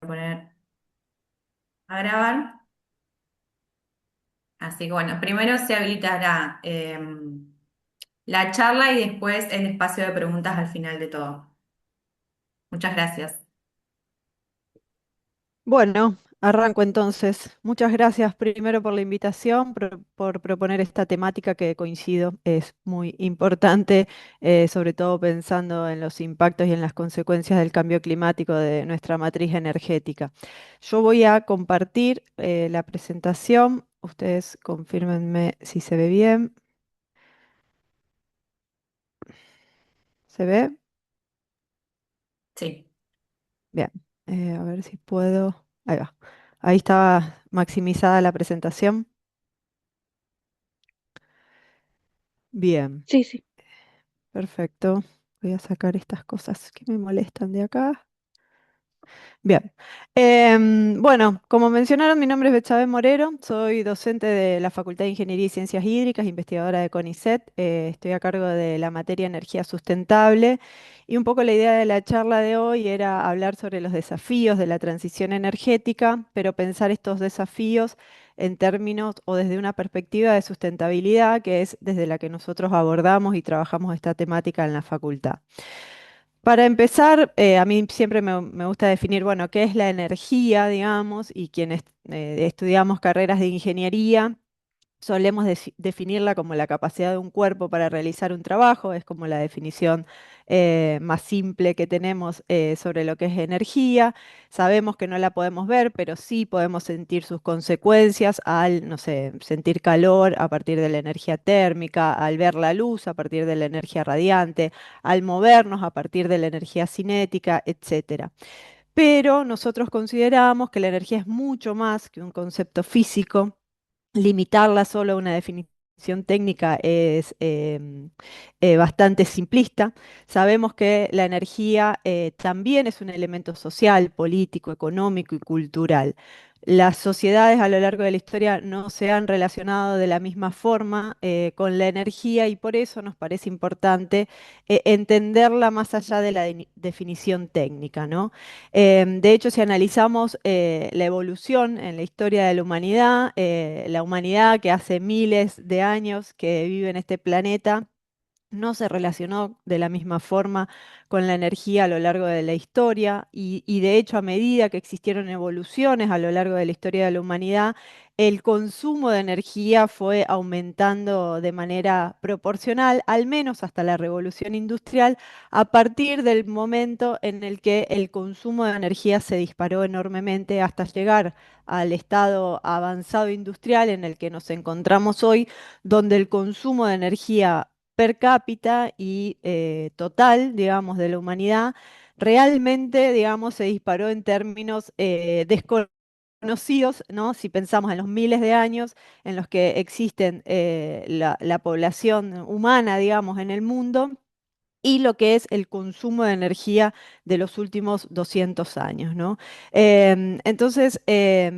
poner a grabar. Así que bueno, primero se habilitará la charla y después el espacio de preguntas al final de todo. Muchas gracias. Bueno, arranco entonces. Muchas gracias primero por la invitación, por proponer esta temática que coincido, es muy importante, sobre todo pensando en los impactos y en las consecuencias del cambio climático de nuestra matriz energética. Yo voy a compartir la presentación. Ustedes confírmenme si se ve bien. ¿Se ve? Sí. Bien. A ver si puedo. Ahí va. Ahí está maximizada la presentación. Bien. Sí, sí. Perfecto. Voy a sacar estas cosas que me molestan de acá. Bien. Bueno, como mencionaron, mi nombre es Betsabe Morero, soy docente de la Facultad de Ingeniería y Ciencias Hídricas, investigadora de CONICET. Estoy a cargo de la materia energía sustentable y un poco la idea de la charla de hoy era hablar sobre los desafíos de la transición energética, pero pensar estos desafíos en términos o desde una perspectiva de sustentabilidad, que es desde la que nosotros abordamos y trabajamos esta temática en la facultad. Para empezar, a mí siempre me gusta definir, bueno, qué es la energía, digamos, y quienes estudiamos carreras de ingeniería, solemos definirla como la capacidad de un cuerpo para realizar un trabajo, es como la definición más simple que tenemos sobre lo que es energía. Sabemos que no la podemos ver, pero sí podemos sentir sus consecuencias al, no sé, sentir calor a partir de la energía térmica, al ver la luz a partir de la energía radiante, al movernos a partir de la energía cinética, etcétera. Pero nosotros consideramos que la energía es mucho más que un concepto físico. Limitarla solo a una definición técnica es bastante simplista. Sabemos que la energía también es un elemento social, político, económico y cultural. Las sociedades a lo largo de la historia no se han relacionado de la misma forma con la energía y por eso nos parece importante entenderla más allá de la definición técnica, ¿no? De hecho, si analizamos la evolución en la historia de la humanidad que hace miles de años que vive en este planeta, no se relacionó de la misma forma con la energía a lo largo de la historia y de hecho a medida que existieron evoluciones a lo largo de la historia de la humanidad, el consumo de energía fue aumentando de manera proporcional, al menos hasta la revolución industrial, a partir del momento en el que el consumo de energía se disparó enormemente hasta llegar al estado avanzado industrial en el que nos encontramos hoy, donde el consumo de energía per cápita y total, digamos, de la humanidad, realmente, digamos, se disparó en términos desconocidos, ¿no? Si pensamos en los miles de años en los que existen la población humana, digamos, en el mundo y lo que es el consumo de energía de los últimos 200 años, ¿no? Entonces,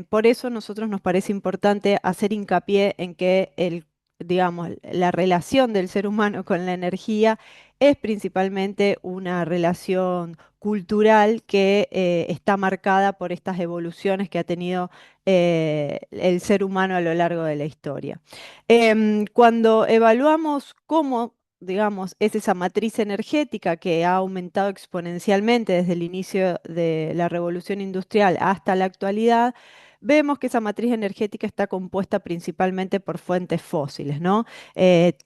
por eso nosotros nos parece importante hacer hincapié en que digamos, la relación del ser humano con la energía es principalmente una relación cultural que está marcada por estas evoluciones que ha tenido el ser humano a lo largo de la historia. Cuando evaluamos cómo digamos, es esa matriz energética que ha aumentado exponencialmente desde el inicio de la revolución industrial hasta la actualidad, vemos que esa matriz energética está compuesta principalmente por fuentes fósiles, ¿no?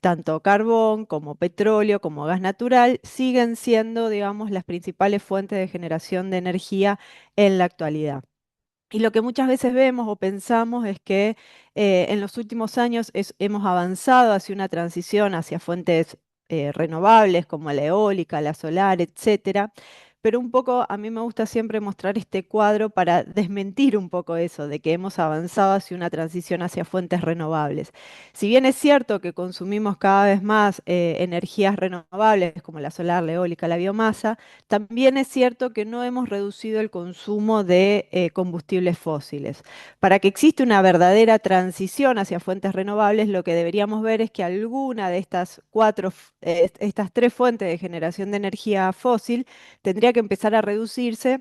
Tanto carbón como petróleo como gas natural siguen siendo, digamos, las principales fuentes de generación de energía en la actualidad. Y lo que muchas veces vemos o pensamos es que en los últimos años hemos avanzado hacia una transición hacia fuentes renovables como la eólica, la solar, etcétera. Pero un poco a mí me gusta siempre mostrar este cuadro para desmentir un poco eso, de que hemos avanzado hacia una transición hacia fuentes renovables. Si bien es cierto que consumimos cada vez más energías renovables como la solar, la eólica, la biomasa, también es cierto que no hemos reducido el consumo de combustibles fósiles. Para que exista una verdadera transición hacia fuentes renovables, lo que deberíamos ver es que alguna de estas estas tres fuentes de generación de energía fósil tendría que empezar a reducirse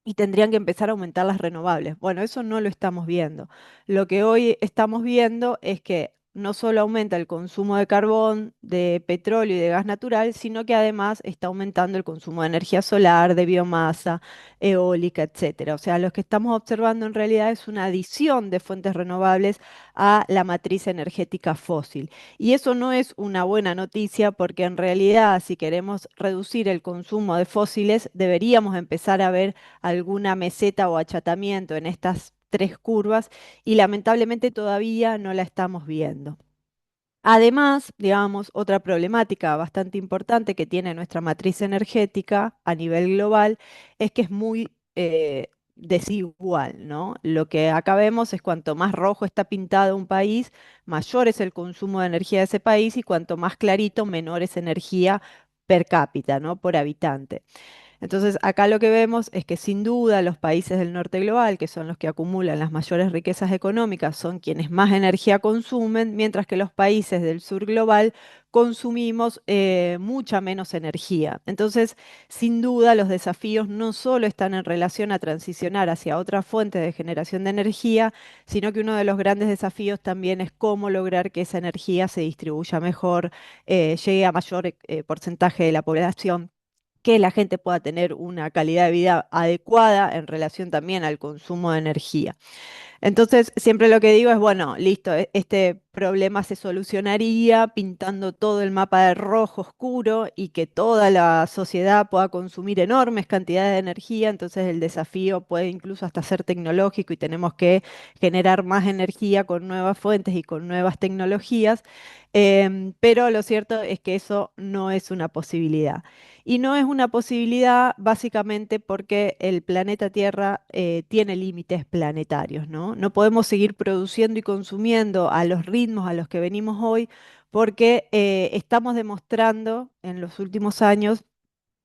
y tendrían que empezar a aumentar las renovables. Bueno, eso no lo estamos viendo. Lo que hoy estamos viendo es que no solo aumenta el consumo de carbón, de petróleo y de gas natural, sino que además está aumentando el consumo de energía solar, de biomasa, eólica, etcétera. O sea, lo que estamos observando en realidad es una adición de fuentes renovables a la matriz energética fósil. Y eso no es una buena noticia porque en realidad, si queremos reducir el consumo de fósiles, deberíamos empezar a ver alguna meseta o achatamiento en estas tres curvas y lamentablemente todavía no la estamos viendo. Además, digamos, otra problemática bastante importante que tiene nuestra matriz energética a nivel global es que es muy desigual, ¿no? Lo que acá vemos es cuanto más rojo está pintado un país, mayor es el consumo de energía de ese país y cuanto más clarito, menor es energía per cápita, ¿no? Por habitante. Entonces, acá lo que vemos es que sin duda los países del norte global, que son los que acumulan las mayores riquezas económicas, son quienes más energía consumen, mientras que los países del sur global consumimos mucha menos energía. Entonces, sin duda los desafíos no solo están en relación a transicionar hacia otra fuente de generación de energía, sino que uno de los grandes desafíos también es cómo lograr que esa energía se distribuya mejor, llegue a mayor porcentaje de la población, que la gente pueda tener una calidad de vida adecuada en relación también al consumo de energía. Entonces, siempre lo que digo es, bueno, listo, este problema se solucionaría pintando todo el mapa de rojo oscuro y que toda la sociedad pueda consumir enormes cantidades de energía. Entonces, el desafío puede incluso hasta ser tecnológico y tenemos que generar más energía con nuevas fuentes y con nuevas tecnologías. Pero lo cierto es que eso no es una posibilidad. Y no es una posibilidad básicamente porque el planeta Tierra tiene límites planetarios, ¿no? No podemos seguir produciendo y consumiendo a los ritmos a los que venimos hoy porque estamos demostrando en los últimos años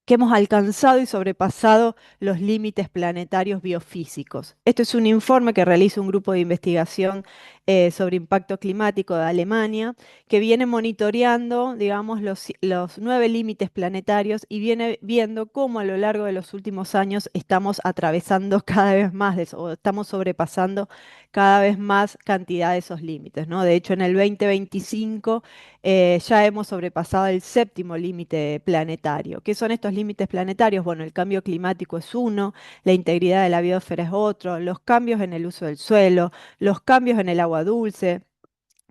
que hemos alcanzado y sobrepasado los límites planetarios biofísicos. Esto es un informe que realiza un grupo de investigación sobre impacto climático de Alemania, que viene monitoreando, digamos, los 9 límites planetarios y viene viendo cómo a lo largo de los últimos años estamos atravesando cada vez más o estamos sobrepasando cada vez más cantidad de esos límites, ¿no? De hecho, en el 2025 ya hemos sobrepasado el séptimo límite planetario. ¿Qué son estos límites planetarios? Bueno, el cambio climático es uno, la integridad de la biosfera es otro, los cambios en el uso del suelo, los cambios en el agua dulce,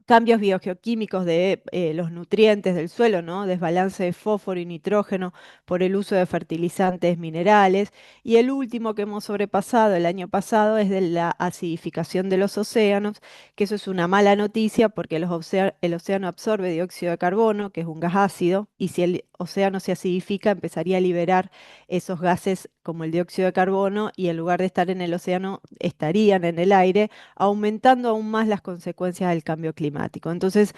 cambios biogeoquímicos de los nutrientes del suelo, ¿no? Desbalance de fósforo y nitrógeno por el uso de fertilizantes minerales. Y el último que hemos sobrepasado el año pasado es de la acidificación de los océanos, que eso es una mala noticia porque el océano absorbe dióxido de carbono, que es un gas ácido, y si el océano se acidifica, empezaría a liberar esos gases como el dióxido de carbono y en lugar de estar en el océano, estarían en el aire aumentando aún más las consecuencias del cambio climático. Entonces,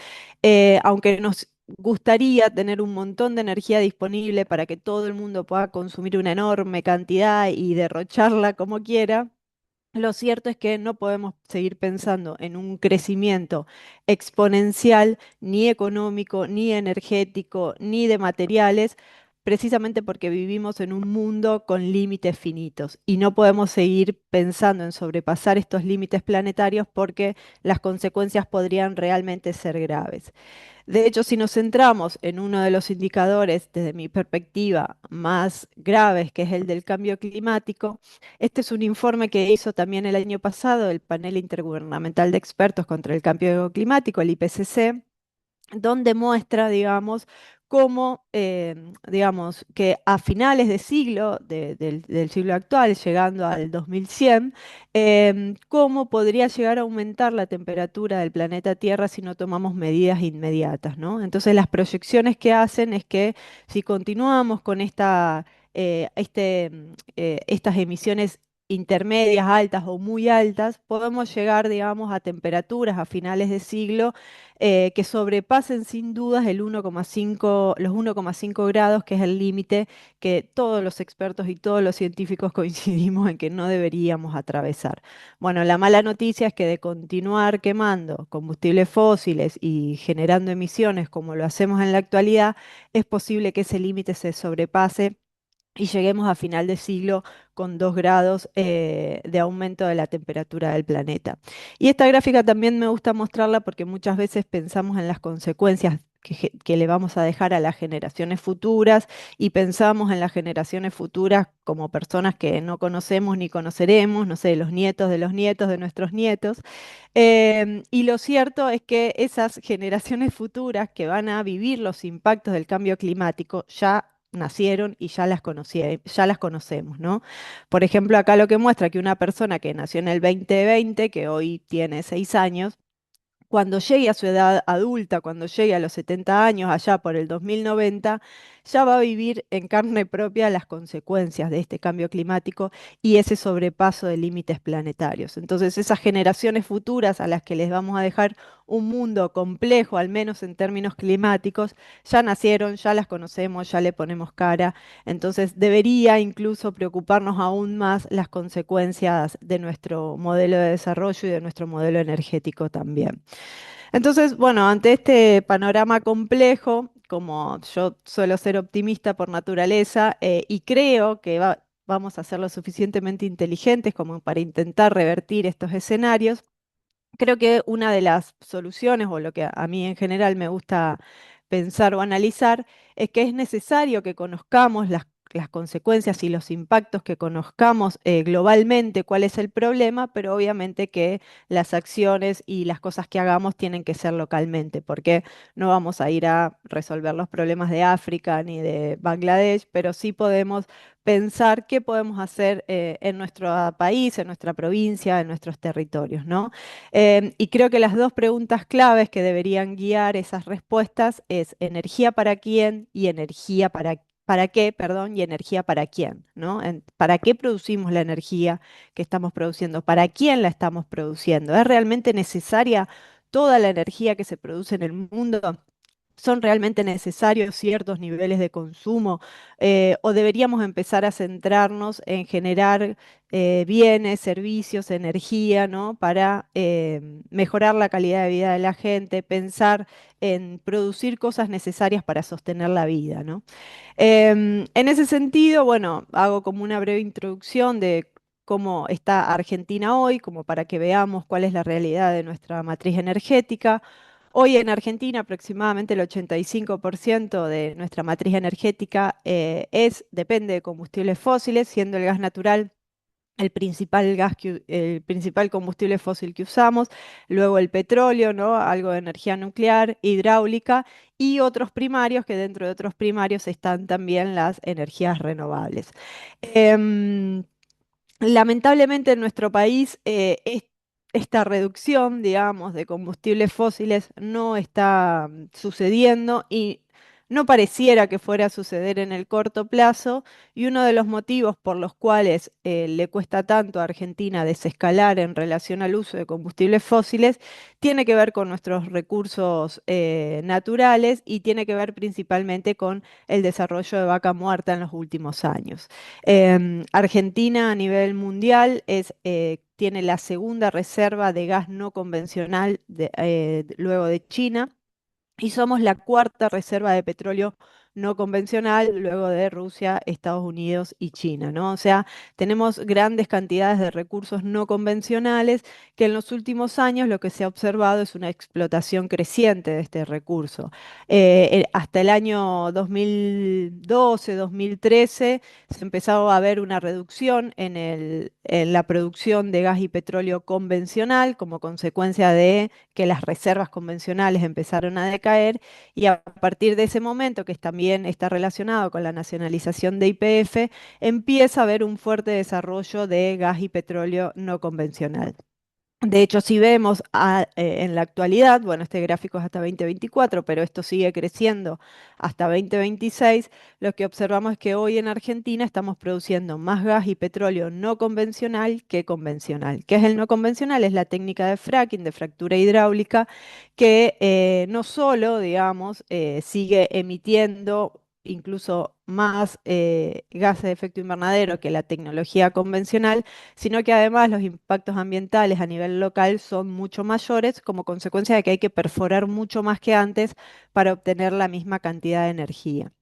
aunque nos gustaría tener un montón de energía disponible para que todo el mundo pueda consumir una enorme cantidad y derrocharla como quiera, lo cierto es que no podemos seguir pensando en un crecimiento exponencial, ni económico, ni energético, ni de materiales, precisamente porque vivimos en un mundo con límites finitos y no podemos seguir pensando en sobrepasar estos límites planetarios porque las consecuencias podrían realmente ser graves. De hecho, si nos centramos en uno de los indicadores, desde mi perspectiva, más graves, que es el del cambio climático, este es un informe que hizo también el año pasado el Panel Intergubernamental de Expertos contra el Cambio Climático, el IPCC, donde muestra, digamos, cómo, digamos, que a finales de siglo, del siglo actual, llegando al 2100, cómo podría llegar a aumentar la temperatura del planeta Tierra si no tomamos medidas inmediatas, ¿no? Entonces, las proyecciones que hacen es que si continuamos con estas emisiones intermedias, altas o muy altas, podemos llegar, digamos, a temperaturas a finales de siglo que sobrepasen sin dudas el 1,5, los 1,5 grados, que es el límite que todos los expertos y todos los científicos coincidimos en que no deberíamos atravesar. Bueno, la mala noticia es que de continuar quemando combustibles fósiles y generando emisiones como lo hacemos en la actualidad, es posible que ese límite se sobrepase y lleguemos a final de siglo 2,2 grados de aumento de la temperatura del planeta. Y esta gráfica también me gusta mostrarla porque muchas veces pensamos en las consecuencias que le vamos a dejar a las generaciones futuras y pensamos en las generaciones futuras como personas que no conocemos ni conoceremos, no sé, los nietos de los nietos de nuestros nietos. Y lo cierto es que esas generaciones futuras que van a vivir los impactos del cambio climático ya nacieron y ya las conocemos, ¿no? Por ejemplo, acá lo que muestra que una persona que nació en el 2020, que hoy tiene 6 años, cuando llegue a su edad adulta, cuando llegue a los 70 años, allá por el 2090, ya va a vivir en carne propia las consecuencias de este cambio climático y ese sobrepaso de límites planetarios. Entonces, esas generaciones futuras a las que les vamos a dejar un mundo complejo, al menos en términos climáticos, ya nacieron, ya las conocemos, ya le ponemos cara. Entonces, debería incluso preocuparnos aún más las consecuencias de nuestro modelo de desarrollo y de nuestro modelo energético también. Entonces, bueno, ante este panorama complejo, como yo suelo ser optimista por naturaleza, y creo que vamos a ser lo suficientemente inteligentes como para intentar revertir estos escenarios, creo que una de las soluciones, o lo que a mí en general me gusta pensar o analizar, es que es necesario que conozcamos las consecuencias y los impactos, que conozcamos globalmente cuál es el problema, pero obviamente que las acciones y las cosas que hagamos tienen que ser localmente, porque no vamos a ir a resolver los problemas de África ni de Bangladesh, pero sí podemos pensar qué podemos hacer en nuestro país, en nuestra provincia, en nuestros territorios, ¿no? Y creo que las dos preguntas claves que deberían guiar esas respuestas es energía para quién y energía para qué, perdón, y energía para quién, ¿no? ¿Para qué producimos la energía que estamos produciendo? ¿Para quién la estamos produciendo? ¿Es realmente necesaria toda la energía que se produce en el mundo? ¿Son realmente necesarios ciertos niveles de consumo? ¿O deberíamos empezar a centrarnos en generar bienes, servicios, energía, ¿no? Para mejorar la calidad de vida de la gente, pensar en producir cosas necesarias para sostener la vida, ¿no? En ese sentido, bueno, hago como una breve introducción de cómo está Argentina hoy, como para que veamos cuál es la realidad de nuestra matriz energética. Hoy en Argentina aproximadamente el 85% de nuestra matriz energética depende de combustibles fósiles, siendo el gas natural el principal combustible fósil que usamos, luego el petróleo, ¿no? Algo de energía nuclear, hidráulica y otros primarios, que dentro de otros primarios están también las energías renovables. Em, Lamentablemente en nuestro país esta reducción, digamos, de combustibles fósiles no está sucediendo y no pareciera que fuera a suceder en el corto plazo. Y uno de los motivos por los cuales le cuesta tanto a Argentina desescalar en relación al uso de combustibles fósiles tiene que ver con nuestros recursos naturales y tiene que ver principalmente con el desarrollo de vaca muerta en los últimos años. Argentina a nivel mundial tiene la segunda reserva de gas no convencional luego de China. Y somos la cuarta reserva de petróleo no convencional luego de Rusia, Estados Unidos y China, ¿no? O sea, tenemos grandes cantidades de recursos no convencionales que en los últimos años lo que se ha observado es una explotación creciente de este recurso. Hasta el año 2012, 2013 se empezó a ver una reducción en la producción de gas y petróleo convencional como consecuencia de que las reservas convencionales empezaron a decaer y a partir de ese momento, que también está relacionado con la nacionalización de YPF, empieza a haber un fuerte desarrollo de gas y petróleo no convencional. De hecho, si vemos en la actualidad, bueno, este gráfico es hasta 2024, pero esto sigue creciendo hasta 2026, lo que observamos es que hoy en Argentina estamos produciendo más gas y petróleo no convencional que convencional. ¿Qué es el no convencional? Es la técnica de fracking, de fractura hidráulica, que no solo, digamos, sigue emitiendo incluso más gases de efecto invernadero que la tecnología convencional, sino que además los impactos ambientales a nivel local son mucho mayores como consecuencia de que hay que perforar mucho más que antes para obtener la misma cantidad de energía.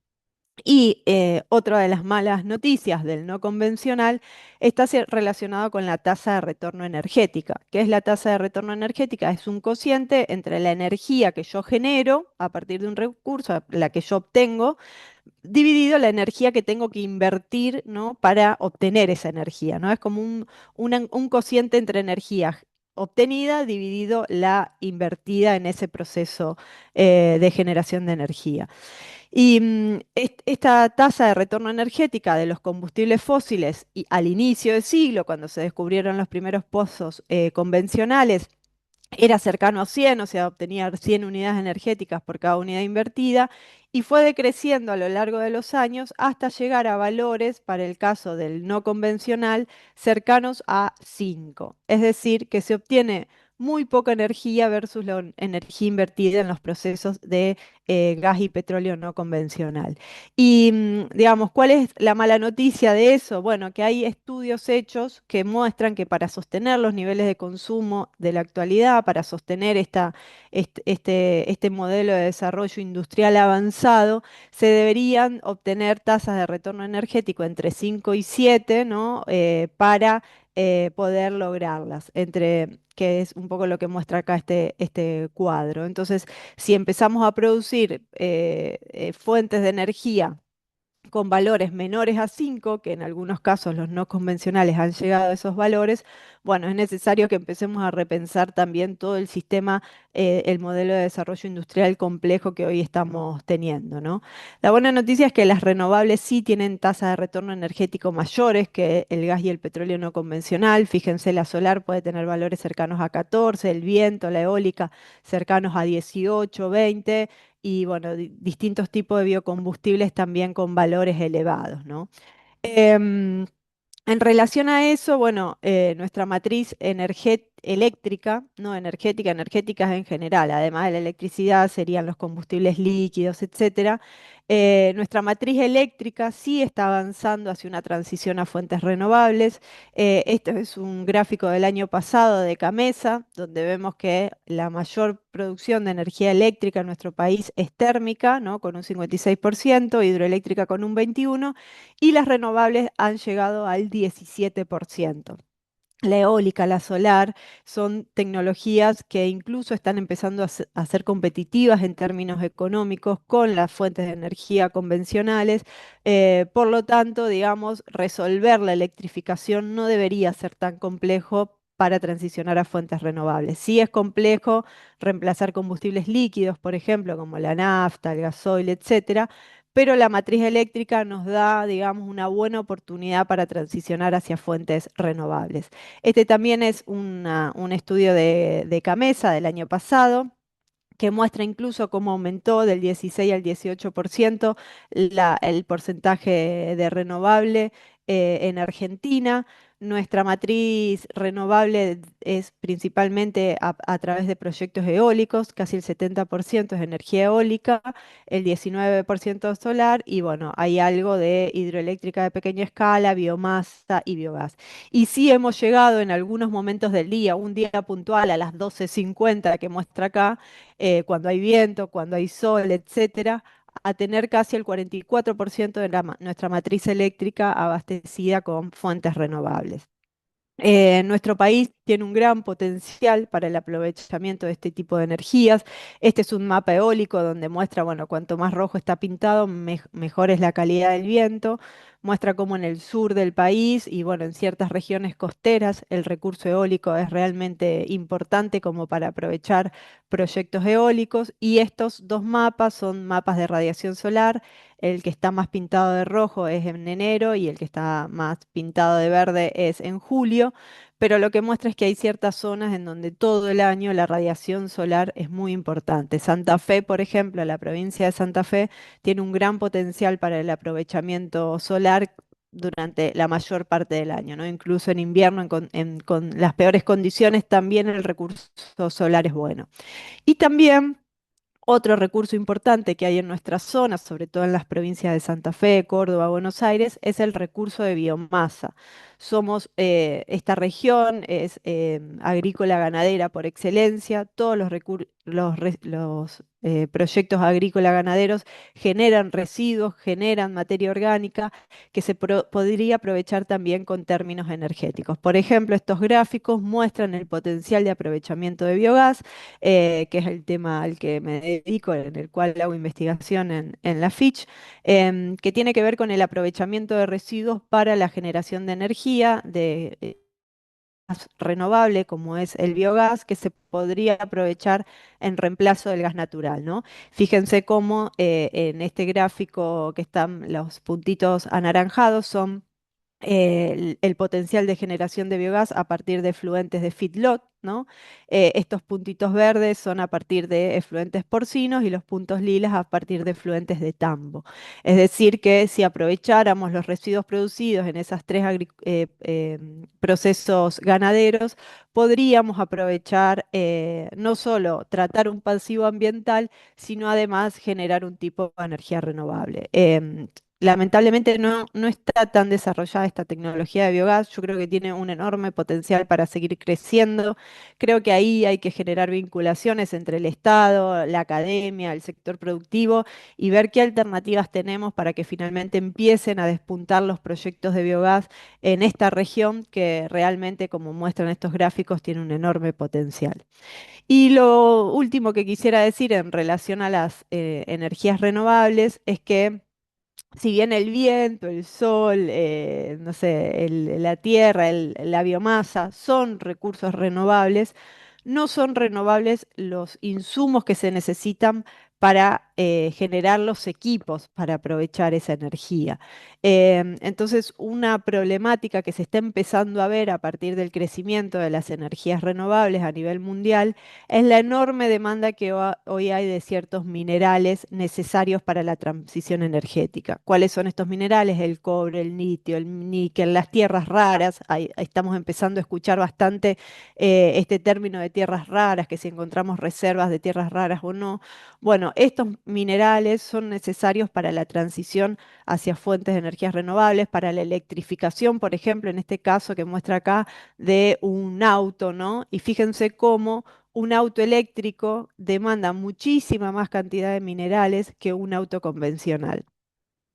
Y otra de las malas noticias del no convencional está relacionado con la tasa de retorno energética. ¿Qué es la tasa de retorno energética? Es un cociente entre la energía que yo genero a partir de un recurso, la que yo obtengo, dividido la energía que tengo que invertir, ¿no? Para obtener esa energía, ¿no? Es como un cociente entre energía obtenida dividido la invertida en ese proceso de generación de energía. Y esta tasa de retorno energética de los combustibles fósiles y al inicio del siglo, cuando se descubrieron los primeros pozos convencionales, era cercano a 100, o sea, obtenía 100 unidades energéticas por cada unidad invertida, y fue decreciendo a lo largo de los años hasta llegar a valores, para el caso del no convencional, cercanos a 5. Es decir, que se obtiene muy poca energía versus la energía invertida en los procesos de gas y petróleo no convencional. Y digamos, ¿cuál es la mala noticia de eso? Bueno, que hay estudios hechos que muestran que para sostener los niveles de consumo de la actualidad, para sostener este modelo de desarrollo industrial avanzado, se deberían obtener tasas de retorno energético entre 5 y 7, ¿no? Para poder lograrlas, que es un poco lo que muestra acá este cuadro. Entonces, si empezamos a producir fuentes de energía con valores menores a 5, que en algunos casos los no convencionales han llegado a esos valores, bueno, es necesario que empecemos a repensar también todo el sistema, el modelo de desarrollo industrial complejo que hoy estamos teniendo, ¿no? La buena noticia es que las renovables sí tienen tasas de retorno energético mayores que el gas y el petróleo no convencional. Fíjense, la solar puede tener valores cercanos a 14, el viento, la eólica cercanos a 18, 20, y bueno, distintos tipos de biocombustibles también con valores elevados, ¿no? Em, en relación a eso, bueno, nuestra matriz eléctrica, no energética, energéticas en general, además de la electricidad, serían los combustibles líquidos, etcétera. Nuestra matriz eléctrica sí está avanzando hacia una transición a fuentes renovables. Este es un gráfico del año pasado de Camesa, donde vemos que la mayor producción de energía eléctrica en nuestro país es térmica, ¿no? Con un 56%, hidroeléctrica con un 21%, y las renovables han llegado al 17%. La eólica, la solar, son tecnologías que incluso están empezando a ser competitivas en términos económicos con las fuentes de energía convencionales. Por lo tanto, digamos, resolver la electrificación no debería ser tan complejo para transicionar a fuentes renovables. Sí es complejo reemplazar combustibles líquidos, por ejemplo, como la nafta, el gasoil, etcétera, pero la matriz eléctrica nos da, digamos, una buena oportunidad para transicionar hacia fuentes renovables. Este también es un estudio de Camesa del año pasado, que muestra incluso cómo aumentó del 16 al 18% el porcentaje de renovable en Argentina. Nuestra matriz renovable es principalmente a través de proyectos eólicos, casi el 70% es energía eólica, el 19% solar, y bueno, hay algo de hidroeléctrica de pequeña escala, biomasa y biogás. Y sí hemos llegado en algunos momentos del día, un día puntual a las 12:50 que muestra acá, cuando hay viento, cuando hay sol, etcétera, a tener casi el 44% de nuestra matriz eléctrica abastecida con fuentes renovables. Nuestro país tiene un gran potencial para el aprovechamiento de este tipo de energías. Este es un mapa eólico donde muestra, bueno, cuanto más rojo está pintado, mejor es la calidad del viento. Muestra cómo en el sur del país y, bueno, en ciertas regiones costeras el recurso eólico es realmente importante como para aprovechar proyectos eólicos. Y estos dos mapas son mapas de radiación solar. El que está más pintado de rojo es en enero y el que está más pintado de verde es en julio, pero lo que muestra es que hay ciertas zonas en donde todo el año la radiación solar es muy importante. Santa Fe, por ejemplo, la provincia de Santa Fe tiene un gran potencial para el aprovechamiento solar durante la mayor parte del año, ¿no? Incluso en invierno, con las peores condiciones, también el recurso solar es bueno. Y también otro recurso importante que hay en nuestra zona, sobre todo en las provincias de Santa Fe, Córdoba, Buenos Aires, es el recurso de biomasa. Esta región es agrícola ganadera por excelencia. Todos los proyectos agrícolas ganaderos generan residuos, generan materia orgánica que podría aprovechar también con términos energéticos. Por ejemplo, estos gráficos muestran el potencial de aprovechamiento de biogás, que es el tema al que me dedico, en el cual hago investigación en la Fitch, que tiene que ver con el aprovechamiento de residuos para la generación de energía, de gas renovable como es el biogás, que se podría aprovechar en reemplazo del gas natural, ¿no? Fíjense cómo en este gráfico que están los puntitos anaranjados son el potencial de generación de biogás a partir de efluentes de feedlot, ¿no? Estos puntitos verdes son a partir de efluentes porcinos y los puntos lilas a partir de efluentes de tambo. Es decir, que si aprovecháramos los residuos producidos en esos tres procesos ganaderos, podríamos aprovechar no solo tratar un pasivo ambiental, sino además generar un tipo de energía renovable. Lamentablemente no está tan desarrollada esta tecnología de biogás. Yo creo que tiene un enorme potencial para seguir creciendo. Creo que ahí hay que generar vinculaciones entre el Estado, la academia, el sector productivo y ver qué alternativas tenemos para que finalmente empiecen a despuntar los proyectos de biogás en esta región que realmente, como muestran estos gráficos, tiene un enorme potencial. Y lo último que quisiera decir en relación a las energías renovables es que si bien el viento, el sol, no sé, la tierra, la biomasa son recursos renovables, no son renovables los insumos que se necesitan para generar los equipos para aprovechar esa energía. Entonces, una problemática que se está empezando a ver a partir del crecimiento de las energías renovables a nivel mundial es la enorme demanda que hoy hay de ciertos minerales necesarios para la transición energética. ¿Cuáles son estos minerales? El cobre, el litio, el níquel, las tierras raras. Ahí estamos empezando a escuchar bastante este término de tierras raras, que si encontramos reservas de tierras raras o no. Bueno, estos minerales son necesarios para la transición hacia fuentes de energías renovables, para la electrificación, por ejemplo, en este caso que muestra acá, de un auto, ¿no? Y fíjense cómo un auto eléctrico demanda muchísima más cantidad de minerales que un auto convencional.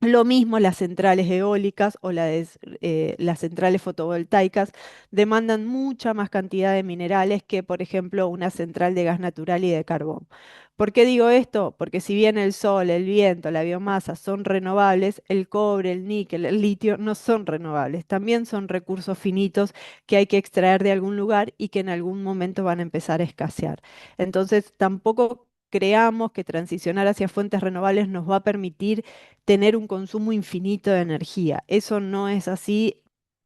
Lo mismo las centrales eólicas o las centrales fotovoltaicas demandan mucha más cantidad de minerales que, por ejemplo, una central de gas natural y de carbón. ¿Por qué digo esto? Porque si bien el sol, el viento, la biomasa son renovables, el cobre, el níquel, el litio no son renovables. También son recursos finitos que hay que extraer de algún lugar y que en algún momento van a empezar a escasear. Entonces, tampoco creamos que transicionar hacia fuentes renovables nos va a permitir tener un consumo infinito de energía. Eso no es así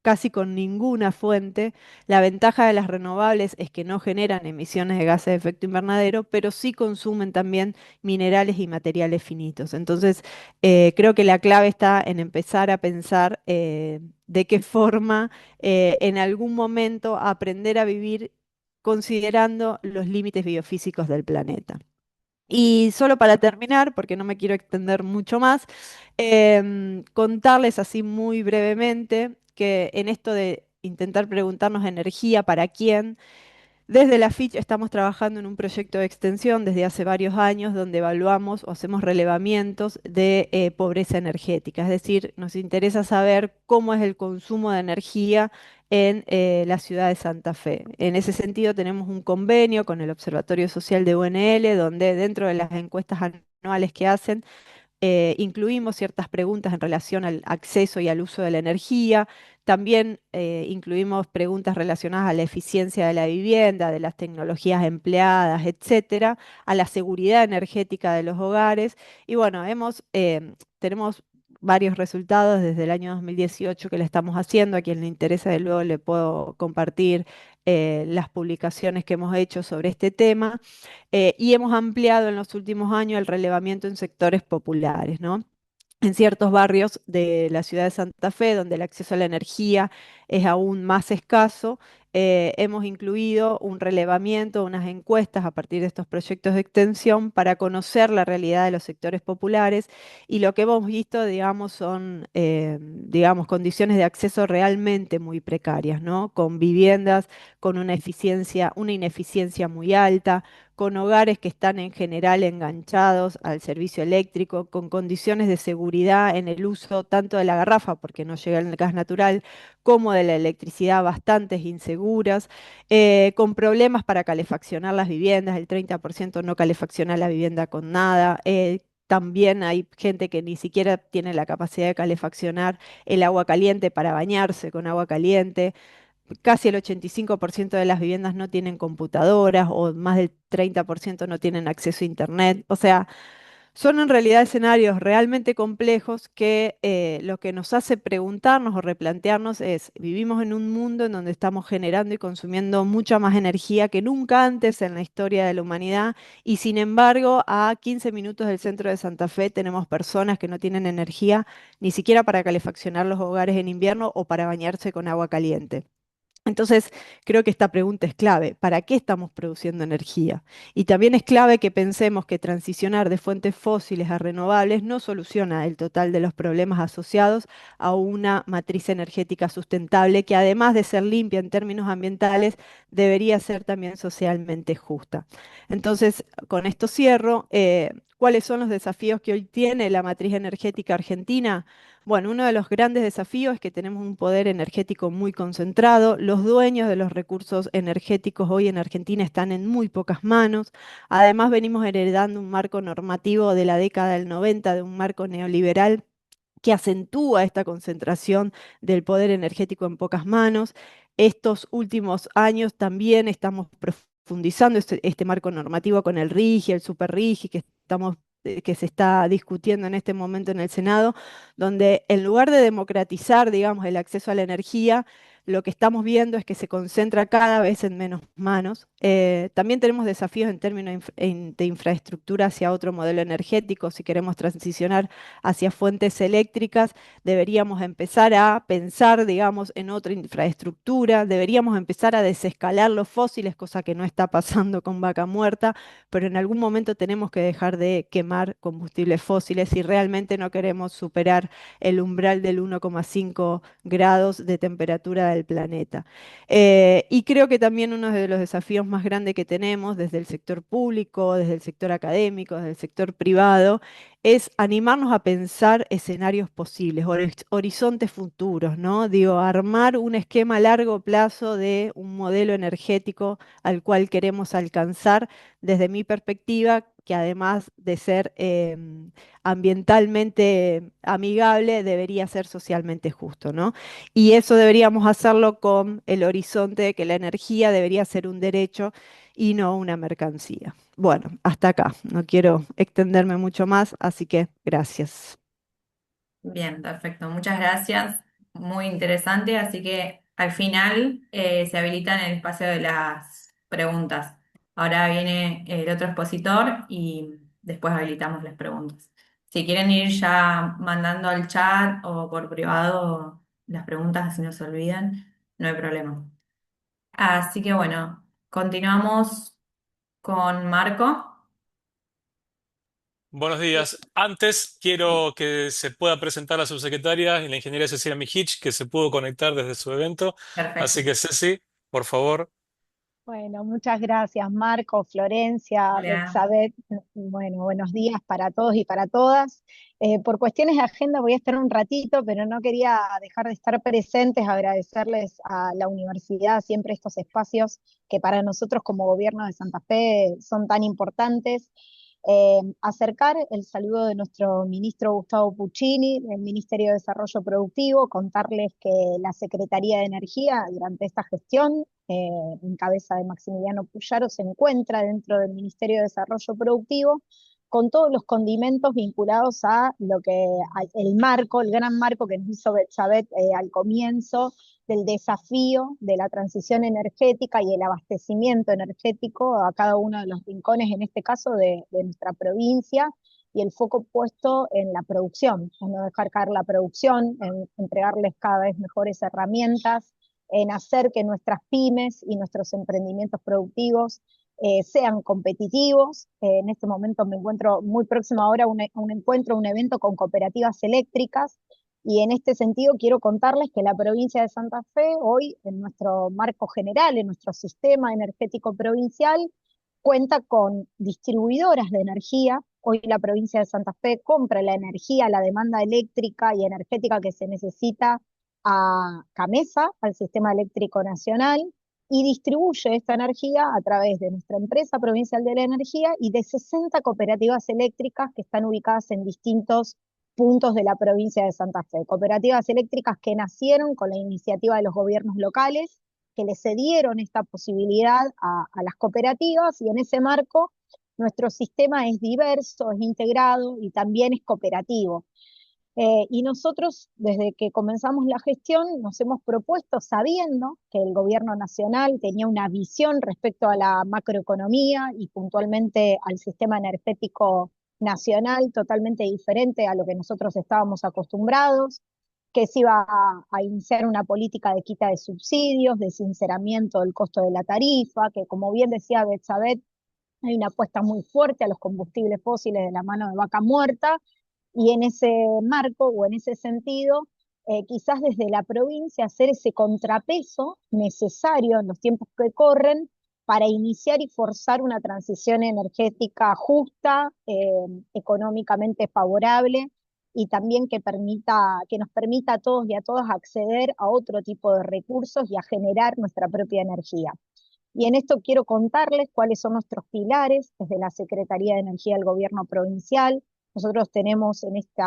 casi con ninguna fuente. La ventaja de las renovables es que no generan emisiones de gases de efecto invernadero, pero sí consumen también minerales y materiales finitos. Entonces, creo que la clave está en empezar a pensar de qué forma en algún momento aprender a vivir considerando los límites biofísicos del planeta. Y solo para terminar, porque no me quiero extender mucho más, contarles así muy brevemente que en esto de intentar preguntarnos energía para quién, desde la Fitch estamos trabajando en un proyecto de extensión desde hace varios años donde evaluamos o hacemos relevamientos de pobreza energética. Es decir, nos interesa saber cómo es el consumo de energía en la ciudad de Santa Fe. En ese sentido, tenemos un convenio con el Observatorio Social de UNL, donde dentro de las encuestas anuales que hacen, incluimos ciertas preguntas en relación al acceso y al uso de la energía. También incluimos preguntas relacionadas a la eficiencia de la vivienda, de las tecnologías empleadas, etcétera, a la seguridad energética de los hogares. Y bueno, tenemos varios resultados desde el año 2018 que le estamos haciendo. A quien le interesa, de luego le puedo compartir las publicaciones que hemos hecho sobre este tema. Y hemos ampliado en los últimos años el relevamiento en sectores populares, ¿no? En ciertos barrios de la ciudad de Santa Fe, donde el acceso a la energía es aún más escaso. Hemos incluido un relevamiento, unas encuestas a partir de estos proyectos de extensión para conocer la realidad de los sectores populares y lo que hemos visto, digamos, son, digamos, condiciones de acceso realmente muy precarias, ¿no? Con viviendas con una ineficiencia muy alta, con hogares que están en general enganchados al servicio eléctrico, con condiciones de seguridad en el uso tanto de la garrafa, porque no llega el gas natural, como de la electricidad bastante inseguras, con problemas para calefaccionar las viviendas, el 30% no calefacciona la vivienda con nada. También hay gente que ni siquiera tiene la capacidad de calefaccionar el agua caliente para bañarse con agua caliente. Casi el 85% de las viviendas no tienen computadoras o más del 30% no tienen acceso a Internet. O sea, son en realidad escenarios realmente complejos que lo que nos hace preguntarnos o replantearnos es, vivimos en un mundo en donde estamos generando y consumiendo mucha más energía que nunca antes en la historia de la humanidad y sin embargo a 15 minutos del centro de Santa Fe tenemos personas que no tienen energía ni siquiera para calefaccionar los hogares en invierno o para bañarse con agua caliente. Entonces, creo que esta pregunta es clave. ¿Para qué estamos produciendo energía? Y también es clave que pensemos que transicionar de fuentes fósiles a renovables no soluciona el total de los problemas asociados a una matriz energética sustentable que además de ser limpia en términos ambientales, debería ser también socialmente justa. Entonces, con esto cierro. ¿Cuáles son los desafíos que hoy tiene la matriz energética argentina? Bueno, uno de los grandes desafíos es que tenemos un poder energético muy concentrado. Los dueños de los recursos energéticos hoy en Argentina están en muy pocas manos. Además, venimos heredando un marco normativo de la década del 90, de un marco neoliberal que acentúa esta concentración del poder energético en pocas manos. Estos últimos años también estamos profundizando este marco normativo con el RIGI, el Super RIGI, que se está discutiendo en este momento en el Senado, donde en lugar de democratizar, digamos, el acceso a la energía, lo que estamos viendo es que se concentra cada vez en menos manos. También tenemos desafíos en términos de infraestructura hacia otro modelo energético. Si queremos transicionar hacia fuentes eléctricas, deberíamos empezar a pensar, digamos, en otra infraestructura, deberíamos empezar a desescalar los fósiles, cosa que no está pasando con Vaca Muerta, pero en algún momento tenemos que dejar de quemar combustibles fósiles si realmente no queremos superar el umbral del 1,5 grados de temperatura del planeta. Y creo que también uno de los desafíos más grandes que tenemos desde el sector público, desde el sector académico, desde el sector privado, es animarnos a pensar escenarios posibles, horizontes futuros, ¿no? Digo, armar un esquema a largo plazo de un modelo energético al cual queremos alcanzar desde mi perspectiva, que además de ser ambientalmente amigable, debería ser socialmente justo, ¿no? Y eso deberíamos hacerlo con el horizonte de que la energía debería ser un derecho y no una mercancía. Bueno, hasta acá. No quiero extenderme mucho más, así que gracias. Bien, perfecto. Muchas gracias. Muy interesante. Así que al final se habilitan el espacio de las preguntas. Ahora viene el otro expositor y después habilitamos las preguntas. Si quieren ir ya mandando al chat o por privado las preguntas, así no se olvidan, no hay problema. Así que bueno, continuamos con Marco. Buenos días. Antes quiero que se pueda presentar la subsecretaria y la ingeniera Cecilia Mijich, que se pudo conectar desde su evento. Perfecto. Así que Ceci, por favor. Bueno, muchas gracias, Marco, Florencia, Hola. Betsabé. Bueno, buenos días para todos y para todas. Por cuestiones de agenda voy a estar un ratito, pero no quería dejar de estar presentes, agradecerles a la universidad siempre estos espacios que para nosotros como gobierno de Santa Fe son tan importantes. Acercar el saludo de nuestro ministro Gustavo Puccini, del Ministerio de Desarrollo Productivo, contarles que la Secretaría de Energía durante esta gestión, en cabeza de Maximiliano Puyaro, se encuentra dentro del Ministerio de Desarrollo Productivo con todos los condimentos vinculados a lo que el marco, el gran marco que nos hizo Betsabé al comienzo del desafío de la transición energética y el abastecimiento energético a cada uno de los rincones, en este caso de nuestra provincia y el foco puesto en la producción, en no dejar caer la producción, en entregarles cada vez mejores herramientas, en hacer que nuestras pymes y nuestros emprendimientos productivos sean competitivos. En este momento me encuentro muy próximo ahora a un encuentro, un evento con cooperativas eléctricas, y en este sentido quiero contarles que la provincia de Santa Fe hoy, en nuestro marco general, en nuestro sistema energético provincial, cuenta con distribuidoras de energía. Hoy la provincia de Santa Fe compra la energía, la demanda eléctrica y energética que se necesita a CAMESA, al Sistema Eléctrico Nacional, y distribuye esta energía a través de nuestra empresa provincial de la energía y de 60 cooperativas eléctricas que están ubicadas en distintos puntos de la provincia de Santa Fe. Cooperativas eléctricas que nacieron con la iniciativa de los gobiernos locales, que le cedieron esta posibilidad a las cooperativas, y en ese marco nuestro sistema es diverso, es integrado y también es cooperativo. Y nosotros, desde que comenzamos la gestión, nos hemos propuesto, sabiendo que el gobierno nacional tenía una visión respecto a la macroeconomía y puntualmente al sistema energético nacional totalmente diferente a lo que nosotros estábamos acostumbrados, que se iba a iniciar una política de quita de subsidios, de sinceramiento del costo de la tarifa, que como bien decía Betsabé, hay una apuesta muy fuerte a los combustibles fósiles de la mano de vaca muerta, y en ese marco o en ese sentido, quizás desde la provincia hacer ese contrapeso necesario en los tiempos que corren para iniciar y forzar una transición energética justa, económicamente favorable, y también que nos permita a todos y a todas acceder a otro tipo de recursos y a generar nuestra propia energía. Y en esto quiero contarles cuáles son nuestros pilares desde la Secretaría de Energía del Gobierno Provincial. Nosotros tenemos en esta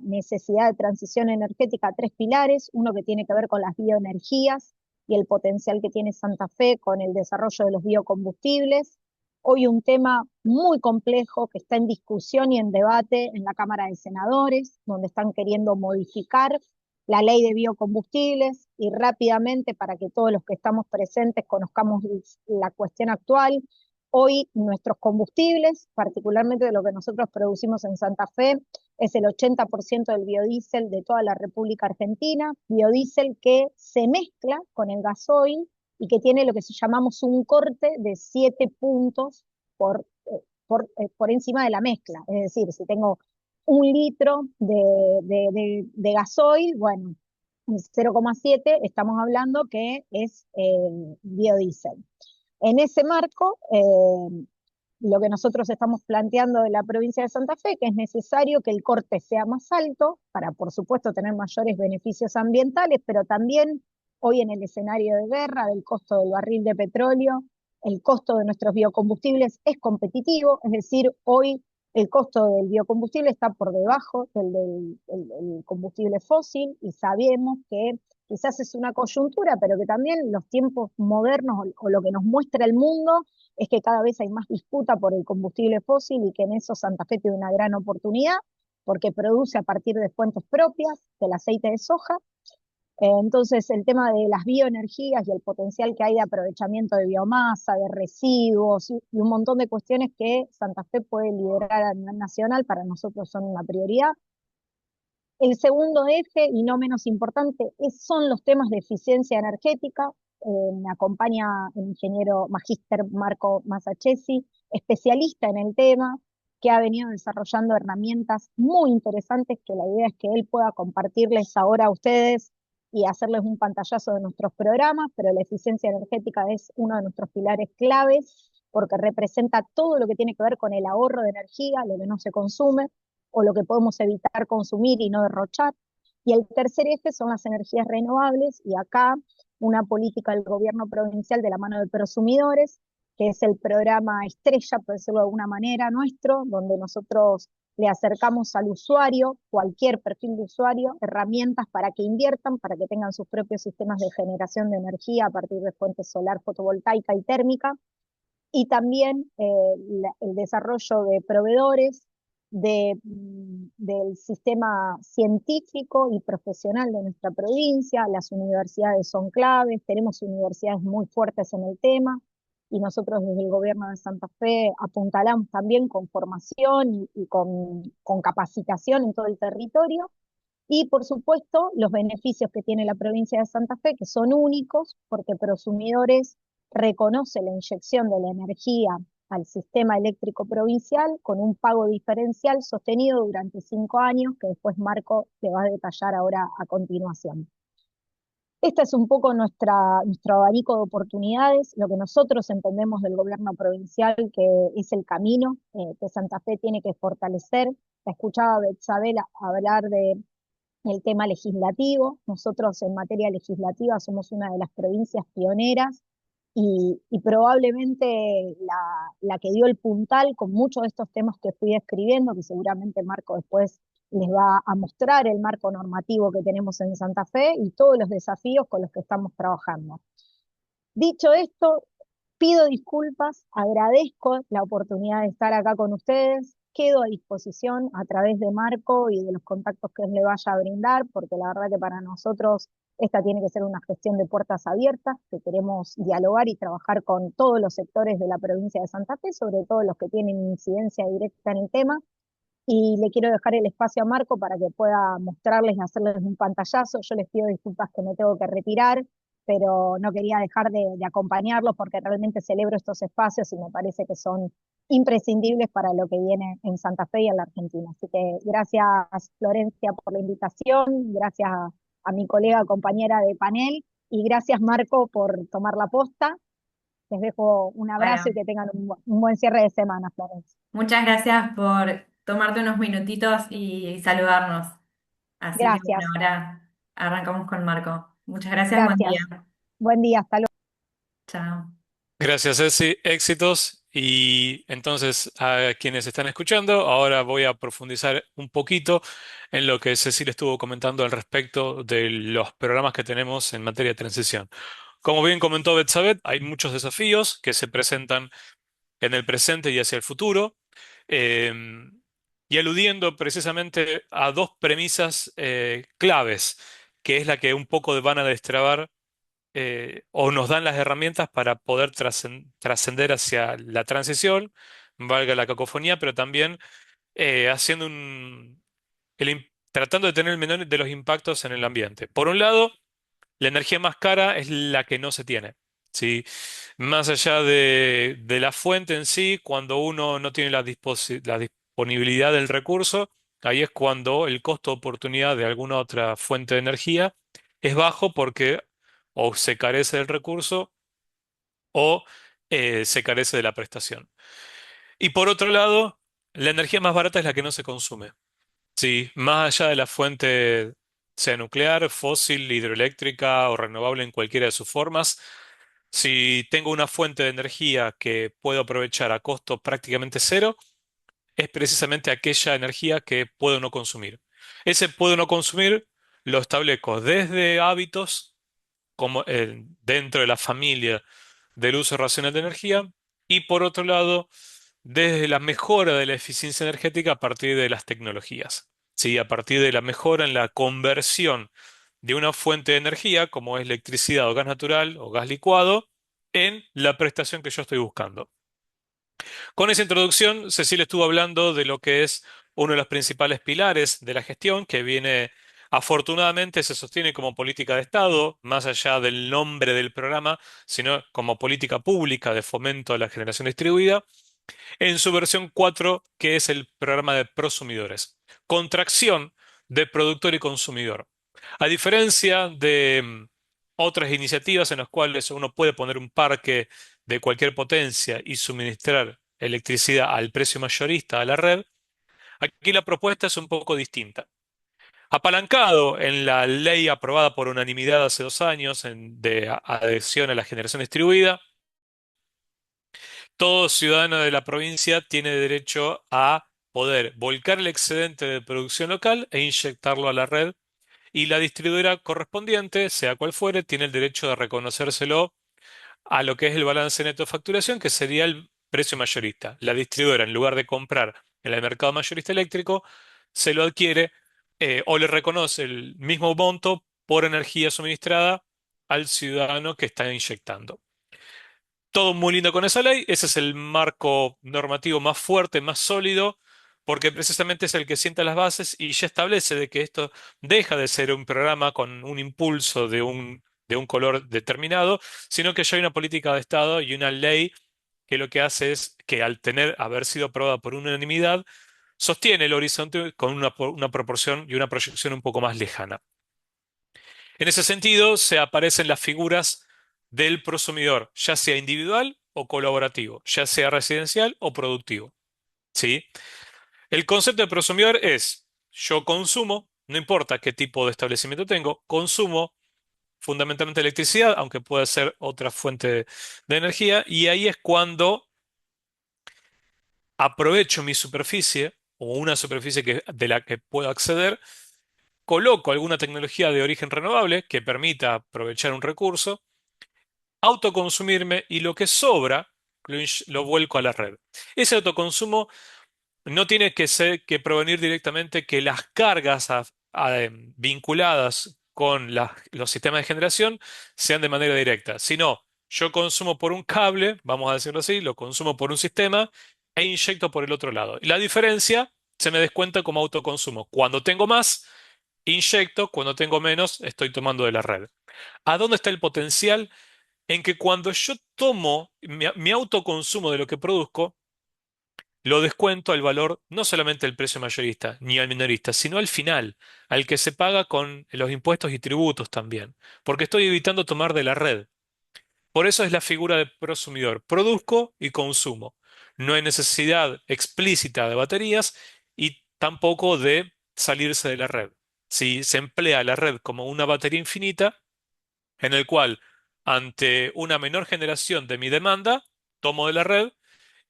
necesidad de transición energética 3 pilares: uno que tiene que ver con las bioenergías y el potencial que tiene Santa Fe con el desarrollo de los biocombustibles. Hoy un tema muy complejo que está en discusión y en debate en la Cámara de Senadores, donde están queriendo modificar la ley de biocombustibles, y rápidamente, para que todos los que estamos presentes conozcamos la cuestión actual, hoy nuestros combustibles, particularmente de lo que nosotros producimos en Santa Fe, es el 80% del biodiesel de toda la República Argentina, biodiesel que se mezcla con el gasoil y que tiene lo que llamamos un corte de 7 puntos por encima de la mezcla. Es decir, si tengo 1 litro de gasoil, bueno, 0,7 estamos hablando que es biodiesel. En ese marco, lo que nosotros estamos planteando de la provincia de Santa Fe, que es necesario que el corte sea más alto para, por supuesto, tener mayores beneficios ambientales, pero también hoy en el escenario de guerra del costo del barril de petróleo, el costo de nuestros biocombustibles es competitivo, es decir, hoy el costo del biocombustible está por debajo del combustible fósil, y sabemos que quizás es una coyuntura, pero que también los tiempos modernos o lo que nos muestra el mundo es que cada vez hay más disputa por el combustible fósil, y que en eso Santa Fe tiene una gran oportunidad porque produce a partir de fuentes propias del aceite de soja. Entonces, el tema de las bioenergías y el potencial que hay de aprovechamiento de biomasa, de residuos y un montón de cuestiones que Santa Fe puede liderar a nivel nacional, para nosotros son una prioridad. El segundo eje, y no menos importante, son los temas de eficiencia energética. Me acompaña el ingeniero magíster Marco Masachesi, especialista en el tema, que ha venido desarrollando herramientas muy interesantes que la idea es que él pueda compartirles ahora a ustedes y hacerles un pantallazo de nuestros programas, pero la eficiencia energética es uno de nuestros pilares claves porque representa todo lo que tiene que ver con el ahorro de energía, lo que no se consume, o lo que podemos evitar consumir y no derrochar. Y el tercer eje son las energías renovables, y acá una política del gobierno provincial de la mano de Prosumidores, que es el programa estrella, por decirlo de alguna manera, nuestro, donde nosotros le acercamos al usuario, cualquier perfil de usuario, herramientas para que inviertan, para que tengan sus propios sistemas de generación de energía a partir de fuentes solar, fotovoltaica y térmica, y también el desarrollo de proveedores del sistema científico y profesional de nuestra provincia. Las universidades son claves, tenemos universidades muy fuertes en el tema, y nosotros desde el gobierno de Santa Fe apuntalamos también con formación y con capacitación en todo el territorio. Y por supuesto, los beneficios que tiene la provincia de Santa Fe, que son únicos, porque Prosumidores reconoce la inyección de la energía al sistema eléctrico provincial con un pago diferencial sostenido durante 5 años, que después Marco te va a detallar ahora a continuación. Este es un poco nuestro abanico de oportunidades, lo que nosotros entendemos del gobierno provincial, que es el camino que Santa Fe tiene que fortalecer. La escuchaba Betsabel hablar el tema legislativo. Nosotros en materia legislativa somos una de las provincias pioneras y probablemente la que dio el puntal con muchos de estos temas que fui describiendo, que seguramente Marco después les va a mostrar el marco normativo que tenemos en Santa Fe y todos los desafíos con los que estamos trabajando. Dicho esto, pido disculpas, agradezco la oportunidad de estar acá con ustedes, quedo a disposición a través de Marco y de los contactos que él le vaya a brindar, porque la verdad que para nosotros esta tiene que ser una gestión de puertas abiertas, que queremos dialogar y trabajar con todos los sectores de la provincia de Santa Fe, sobre todo los que tienen incidencia directa en el tema, y le quiero dejar el espacio a Marco para que pueda mostrarles y hacerles un pantallazo. Yo les pido disculpas que me tengo que retirar, pero no quería dejar de acompañarlos porque realmente celebro estos espacios y me parece que son imprescindibles para lo que viene en Santa Fe y en la Argentina. Así que gracias Florencia por la invitación, gracias a mi colega compañera de panel y gracias Marco por tomar la posta. Les dejo un abrazo y Bueno, que tengan un buen cierre de semana, Florencia. muchas gracias por tomarte unos minutitos y saludarnos. Así que bueno, Gracias, ahora arrancamos con Marco. Muchas gracias, buen día. gracias. Buen día, hasta luego. Chao. Gracias, Ceci. Éxitos. Y entonces, a quienes están escuchando, ahora voy a profundizar un poquito en lo que Ceci le estuvo comentando al respecto de los programas que tenemos en materia de transición. Como bien comentó Betsabé, hay muchos desafíos que se presentan en el presente y hacia el futuro, eh, y aludiendo precisamente a dos premisas claves, que es la que un poco van a destrabar o nos dan las herramientas para poder trascender hacia la transición, valga la cacofonía, pero también haciendo tratando de tener el menor de los impactos en el ambiente. Por un lado, la energía más cara es la que no se tiene. ¿Sí? Más allá de la fuente en sí, cuando uno no tiene la disponibilidad del recurso, ahí es cuando el costo de oportunidad de alguna otra fuente de energía es bajo porque o se carece del recurso o se carece de la prestación. Y por otro lado, la energía más barata es la que no se consume. Sí, más allá de la fuente, sea nuclear, fósil, hidroeléctrica o renovable en cualquiera de sus formas, si tengo una fuente de energía que puedo aprovechar a costo prácticamente cero, es precisamente aquella energía que puedo no consumir. Ese puedo no consumir lo establezco desde hábitos como dentro de la familia del uso racional de energía y por otro lado desde la mejora de la eficiencia energética a partir de las tecnologías. ¿Sí? A partir de la mejora en la conversión de una fuente de energía, como es electricidad o gas natural o gas licuado, en la prestación que yo estoy buscando. Con esa introducción, Cecilia estuvo hablando de lo que es uno de los principales pilares de la gestión, que viene, afortunadamente, se sostiene como política de Estado, más allá del nombre del programa, sino como política pública de fomento a la generación distribuida en su versión 4, que es el programa de prosumidores. Contracción de productor y consumidor. A diferencia de otras iniciativas en las cuales uno puede poner un parque de cualquier potencia y suministrar electricidad al precio mayorista a la red, aquí la propuesta es un poco distinta. Apalancado en la ley aprobada por unanimidad hace 2 años de adhesión a la generación distribuida, todo ciudadano de la provincia tiene derecho a poder volcar el excedente de producción local e inyectarlo a la red y la distribuidora correspondiente, sea cual fuere, tiene el derecho de reconocérselo a lo que es el balance neto de facturación, que sería el precio mayorista. La distribuidora, en lugar de comprar en el mercado mayorista eléctrico, se lo adquiere o le reconoce el mismo monto por energía suministrada al ciudadano que está inyectando. Todo muy lindo con esa ley. Ese es el marco normativo más fuerte, más sólido, porque precisamente es el que sienta las bases y ya establece de que esto deja de ser un programa con un impulso de un color determinado, sino que ya hay una política de Estado y una ley que lo que hace es que al haber sido aprobada por unanimidad, sostiene el horizonte con una proporción y una proyección un poco más lejana. En ese sentido, se aparecen las figuras del prosumidor, ya sea individual o colaborativo, ya sea residencial o productivo. ¿Sí? El concepto de prosumidor es, yo consumo, no importa qué tipo de establecimiento tengo, consumo fundamentalmente electricidad, aunque pueda ser otra fuente de energía, y ahí es cuando aprovecho mi superficie o una superficie de la que puedo acceder, coloco alguna tecnología de origen renovable que permita aprovechar un recurso, autoconsumirme y lo que sobra lo vuelco a la red. Ese autoconsumo no tiene que provenir directamente que las cargas vinculadas con los sistemas de generación sean de manera directa, sino yo consumo por un cable, vamos a decirlo así, lo consumo por un sistema e inyecto por el otro lado. Y la diferencia se me descuenta como autoconsumo. Cuando tengo más, inyecto, cuando tengo menos, estoy tomando de la red. ¿A dónde está el potencial? En que cuando yo tomo mi autoconsumo de lo que produzco, lo descuento al valor no solamente al precio mayorista ni al minorista, sino al final, al que se paga con los impuestos y tributos también, porque estoy evitando tomar de la red. Por eso es la figura de prosumidor. Produzco y consumo. No hay necesidad explícita de baterías y tampoco de salirse de la red. Si se emplea la red como una batería infinita, en el cual, ante una menor generación de mi demanda, tomo de la red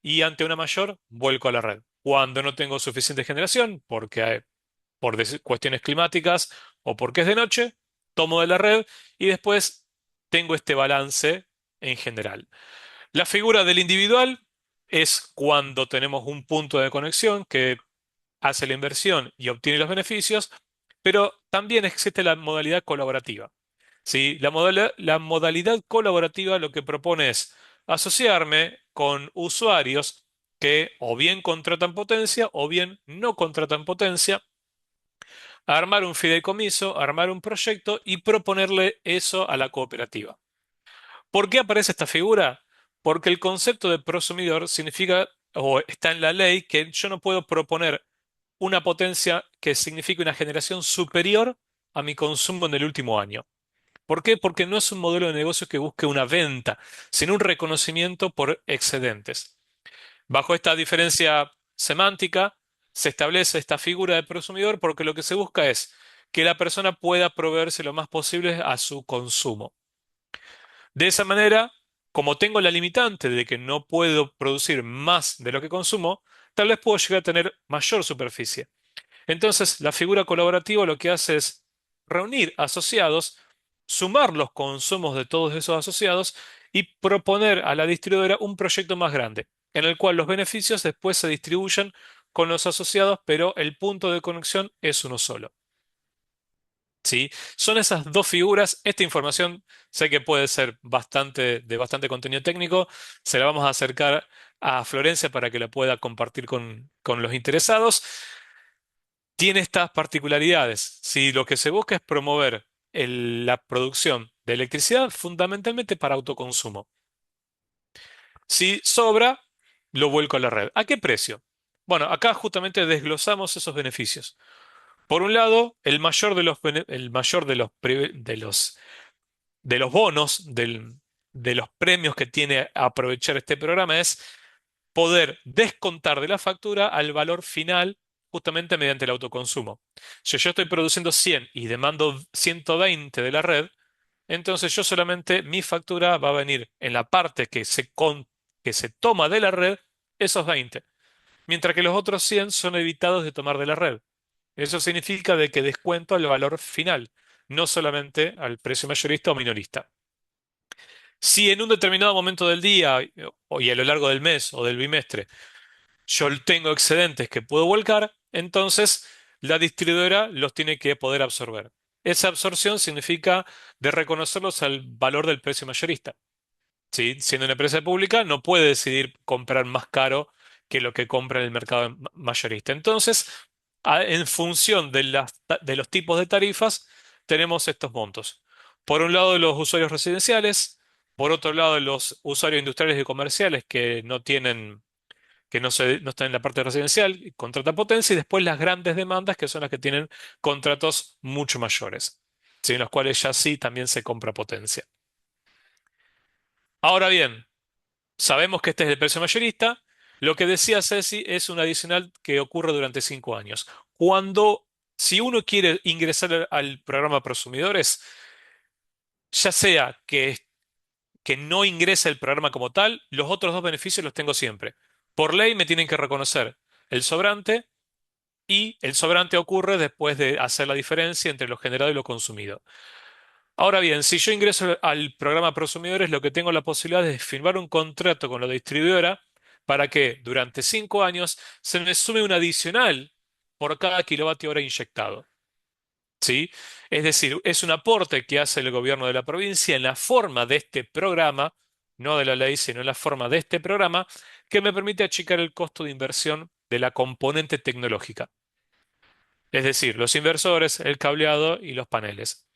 y ante una mayor, vuelco a la red. Cuando no tengo suficiente generación, porque por cuestiones climáticas o porque es de noche, tomo de la red y después tengo este balance en general. La figura del individual es cuando tenemos un punto de conexión que hace la inversión y obtiene los beneficios, pero también existe la modalidad colaborativa. ¿Sí? La modalidad colaborativa lo que propone es asociarme con usuarios que o bien contratan potencia o bien no contratan potencia, armar un fideicomiso, armar un proyecto y proponerle eso a la cooperativa. ¿Por qué aparece esta figura? Porque el concepto de prosumidor significa, o está en la ley, que yo no puedo proponer una potencia que signifique una generación superior a mi consumo en el último año. ¿Por qué? Porque no es un modelo de negocio que busque una venta, sino un reconocimiento por excedentes. Bajo esta diferencia semántica, se establece esta figura de prosumidor porque lo que se busca es que la persona pueda proveerse lo más posible a su consumo. De esa manera, como tengo la limitante de que no puedo producir más de lo que consumo, tal vez puedo llegar a tener mayor superficie. Entonces, la figura colaborativa lo que hace es reunir asociados, sumar los consumos de todos esos asociados y proponer a la distribuidora un proyecto más grande, en el cual los beneficios después se distribuyen con los asociados, pero el punto de conexión es uno solo. ¿Sí? Son esas dos figuras. Esta información sé que puede ser de bastante contenido técnico. Se la vamos a acercar a Florencia para que la pueda compartir con los interesados. Tiene estas particularidades. Si lo que se busca es promover la producción de electricidad fundamentalmente para autoconsumo. Si sobra, lo vuelco a la red. ¿A qué precio? Bueno, acá justamente desglosamos esos beneficios. Por un lado, el mayor de los bonos, de los premios que tiene a aprovechar este programa es poder descontar de la factura al valor final justamente mediante el autoconsumo. Si yo estoy produciendo 100 y demando 120 de la red, entonces yo solamente mi factura va a venir en la parte que se toma de la red esos 20, mientras que los otros 100 son evitados de tomar de la red. Eso significa de que descuento al valor final, no solamente al precio mayorista o minorista. Si en un determinado momento del día y a lo largo del mes o del bimestre yo tengo excedentes que puedo volcar, entonces la distribuidora los tiene que poder absorber. Esa absorción significa de reconocerlos al valor del precio mayorista. ¿Sí? Siendo una empresa pública, no puede decidir comprar más caro que lo que compra en el mercado mayorista. Entonces, en función de de los tipos de tarifas, tenemos estos montos. Por un lado, los usuarios residenciales, por otro lado, los usuarios industriales y comerciales que no tienen, que no están en la parte residencial, y contratan potencia, y después las grandes demandas, que son las que tienen contratos mucho mayores, ¿sí? En los cuales ya sí también se compra potencia. Ahora bien, sabemos que este es el precio mayorista. Lo que decía Ceci es un adicional que ocurre durante 5 años. Si uno quiere ingresar al programa Prosumidores, ya sea que no ingrese el programa como tal, los otros dos beneficios los tengo siempre. Por ley me tienen que reconocer el sobrante, y el sobrante ocurre después de hacer la diferencia entre lo generado y lo consumido. Ahora bien, si yo ingreso al programa Prosumidores, lo que tengo la posibilidad es firmar un contrato con la distribuidora para que durante 5 años se me sume un adicional por cada kilovatio hora inyectado. ¿Sí? Es decir, es un aporte que hace el gobierno de la provincia en la forma de este programa, no de la ley, sino en la forma de este programa, que me permite achicar el costo de inversión de la componente tecnológica. Es decir, los inversores, el cableado y los paneles.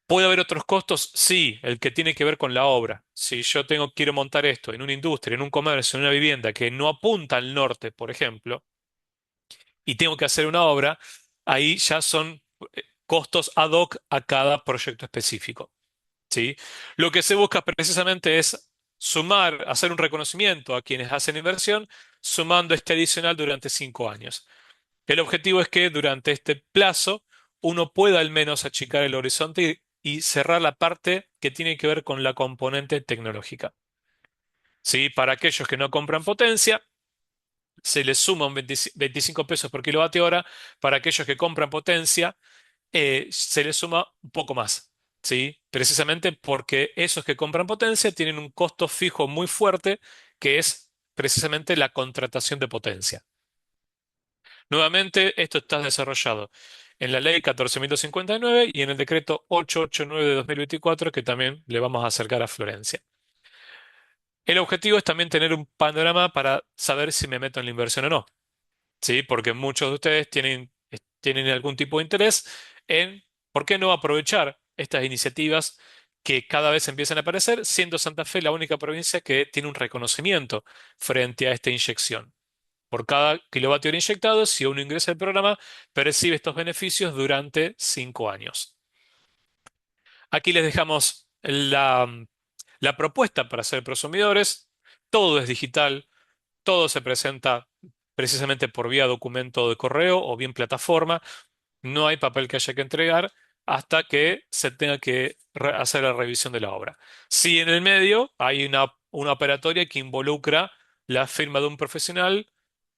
¿Puede haber otros costos? Sí, el que tiene que ver con la obra. Si yo quiero montar esto en una industria, en un comercio, en una vivienda que no apunta al norte, por ejemplo, y tengo que hacer una obra, ahí ya son costos ad hoc a cada proyecto específico. ¿Sí? Lo que se busca precisamente es sumar, hacer un reconocimiento a quienes hacen inversión, sumando este adicional durante 5 años. El objetivo es que durante este plazo uno pueda al menos achicar el horizonte y cerrar la parte que tiene que ver con la componente tecnológica. ¿Sí? Para aquellos que no compran potencia, se les suma un 25 pesos por kilovatio hora. Para aquellos que compran potencia, se les suma un poco más. ¿Sí? Precisamente porque esos que compran potencia tienen un costo fijo muy fuerte, que es precisamente la contratación de potencia. Nuevamente, esto está desarrollado en la ley 14.259 y en el decreto 889 de 2024, que también le vamos a acercar a Florencia. El objetivo es también tener un panorama para saber si me meto en la inversión o no, ¿sí? Porque muchos de ustedes tienen algún tipo de interés en por qué no aprovechar estas iniciativas que cada vez empiezan a aparecer, siendo Santa Fe la única provincia que tiene un reconocimiento frente a esta inyección. Por cada kilovatio hora inyectado, si uno ingresa al programa, percibe estos beneficios durante 5 años. Aquí les dejamos la propuesta para ser prosumidores. Todo es digital, todo se presenta precisamente por vía documento de correo o bien plataforma. No hay papel que haya que entregar hasta que se tenga que hacer la revisión de la obra. Si en el medio hay una operatoria que involucra la firma de un profesional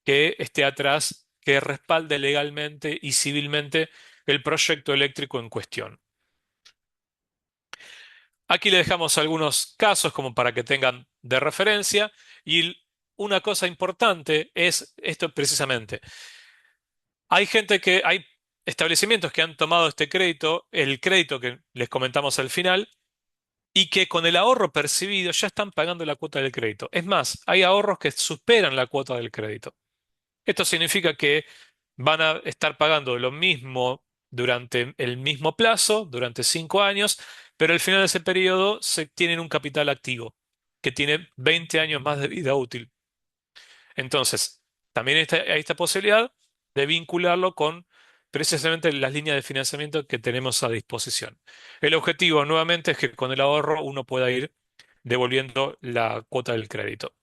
que esté atrás, que respalde legalmente y civilmente el proyecto eléctrico en cuestión. Aquí le dejamos algunos casos como para que tengan de referencia, y una cosa importante es esto precisamente. Hay establecimientos que han tomado este crédito, el crédito que les comentamos al final, y que con el ahorro percibido ya están pagando la cuota del crédito. Es más, hay ahorros que superan la cuota del crédito. Esto significa que van a estar pagando lo mismo durante el mismo plazo, durante 5 años, pero al final de ese periodo se tienen un capital activo que tiene 20 años más de vida útil. Entonces, también hay esta posibilidad de vincularlo con precisamente las líneas de financiamiento que tenemos a disposición. El objetivo, nuevamente, es que con el ahorro uno pueda ir devolviendo la cuota del crédito.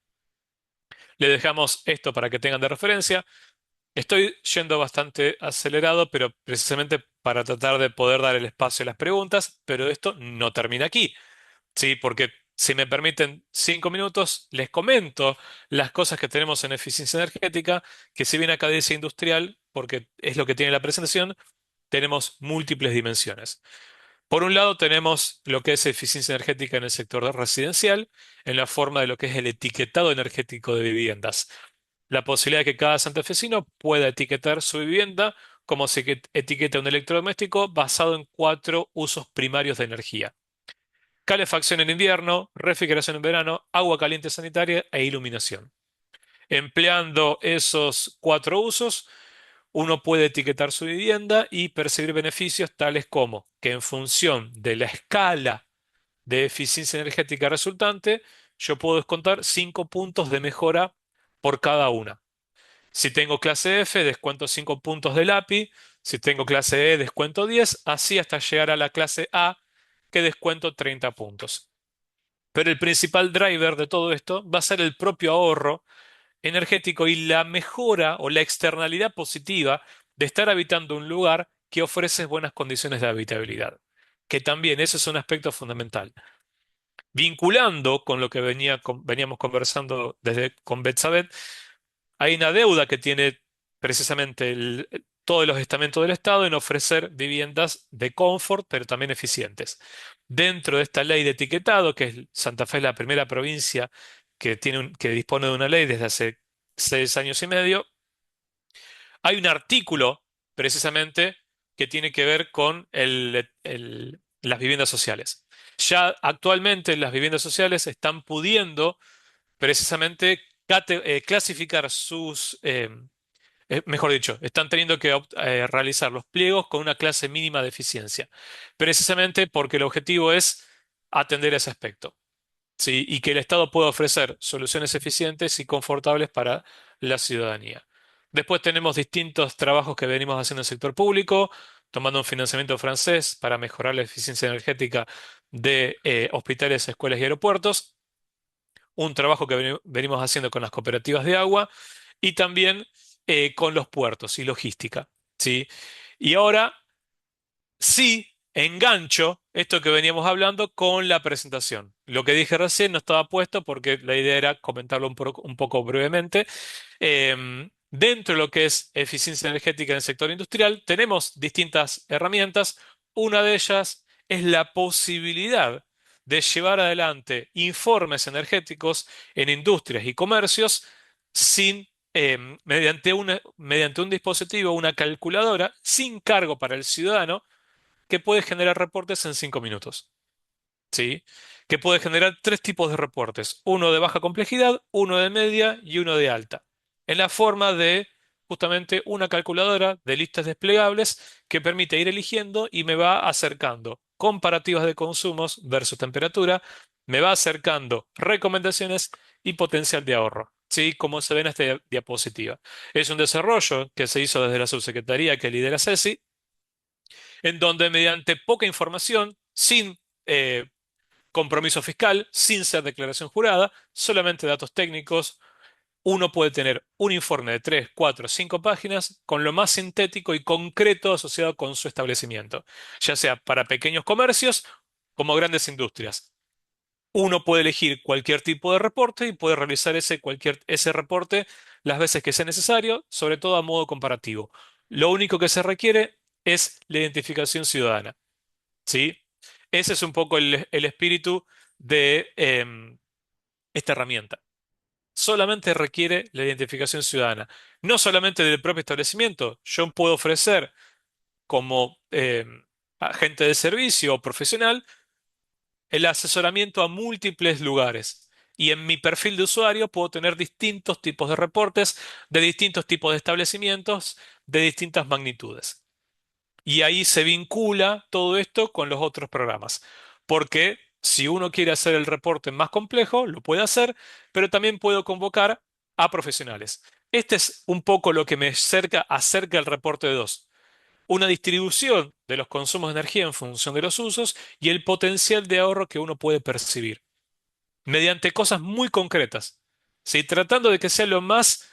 Le dejamos esto para que tengan de referencia. Estoy yendo bastante acelerado, pero precisamente para tratar de poder dar el espacio a las preguntas, pero esto no termina aquí. Sí, porque si me permiten 5 minutos, les comento las cosas que tenemos en eficiencia energética, que si bien acá dice industrial, porque es lo que tiene la presentación, tenemos múltiples dimensiones. Por un lado, tenemos lo que es eficiencia energética en el sector residencial, en la forma de lo que es el etiquetado energético de viviendas. La posibilidad de que cada santafesino pueda etiquetar su vivienda como si etiqueta un electrodoméstico basado en 4 usos primarios de energía. calefacción en invierno, refrigeración en verano, agua caliente sanitaria e iluminación. Empleando esos cuatro usos, uno puede etiquetar su vivienda y percibir beneficios tales como que en función de la escala de eficiencia energética resultante, yo puedo descontar 5 puntos de mejora por cada una. Si tengo clase F, descuento 5 puntos del API. Si tengo clase E, descuento 10, así hasta llegar a la clase A, que descuento 30 puntos. Pero el principal driver de todo esto va a ser el propio ahorro energético y la mejora o la externalidad positiva de estar habitando un lugar que ofrece buenas condiciones de habitabilidad. Que también ese es un aspecto fundamental. Vinculando con lo que veníamos conversando con Betsabé, hay una deuda que tiene precisamente todos los estamentos del Estado en ofrecer viviendas de confort, pero también eficientes. Dentro de esta ley de etiquetado, que Santa Fe es la primera provincia que dispone de una ley desde hace 6 años y medio, hay un artículo precisamente que tiene que ver con las viviendas sociales. Ya actualmente las viviendas sociales están pudiendo precisamente clasificar mejor dicho, están teniendo que realizar los pliegos con una clase mínima de eficiencia, precisamente porque el objetivo es atender ese aspecto, ¿sí? Y que el Estado pueda ofrecer soluciones eficientes y confortables para la ciudadanía. Después tenemos distintos trabajos que venimos haciendo en el sector público, tomando un financiamiento francés para mejorar la eficiencia energética de hospitales, escuelas y aeropuertos, un trabajo que venimos haciendo con las cooperativas de agua y también con los puertos y logística, ¿sí? Y ahora sí engancho esto que veníamos hablando con la presentación. Lo que dije recién no estaba puesto porque la idea era comentarlo un poco brevemente. Dentro de lo que es eficiencia energética en el sector industrial, tenemos distintas herramientas. Una de ellas es la posibilidad de llevar adelante informes energéticos en industrias y comercios mediante un dispositivo, una calculadora, sin cargo para el ciudadano, que puede generar reportes en 5 minutos. ¿Sí? Que puede generar tres tipos de reportes, uno de baja complejidad, uno de media y uno de alta, en la forma de justamente una calculadora de listas desplegables que permite ir eligiendo y me va acercando comparativas de consumos versus temperatura, me va acercando recomendaciones y potencial de ahorro. ¿Sí? Como se ve en esta diapositiva. Es un desarrollo que se hizo desde la subsecretaría que lidera Ceci, en donde mediante poca información, sin compromiso fiscal, sin ser declaración jurada, solamente datos técnicos, uno puede tener un informe de 3, 4, 5 páginas con lo más sintético y concreto asociado con su establecimiento, ya sea para pequeños comercios como grandes industrias. Uno puede elegir cualquier tipo de reporte y puede realizar ese reporte las veces que sea necesario, sobre todo a modo comparativo. Lo único que se requiere es la identificación ciudadana. ¿Sí? Ese es un poco el espíritu de esta herramienta. Solamente requiere la identificación ciudadana. No solamente del propio establecimiento. Yo puedo ofrecer como agente de servicio o profesional el asesoramiento a múltiples lugares. Y en mi perfil de usuario puedo tener distintos tipos de reportes de distintos tipos de establecimientos de distintas magnitudes. Y ahí se vincula todo esto con los otros programas. Porque si uno quiere hacer el reporte más complejo, lo puede hacer, pero también puedo convocar a profesionales. Este es un poco lo que me acerca el reporte de dos. Una distribución de los consumos de energía en función de los usos y el potencial de ahorro que uno puede percibir mediante cosas muy concretas. ¿Sí? Tratando de que sea lo más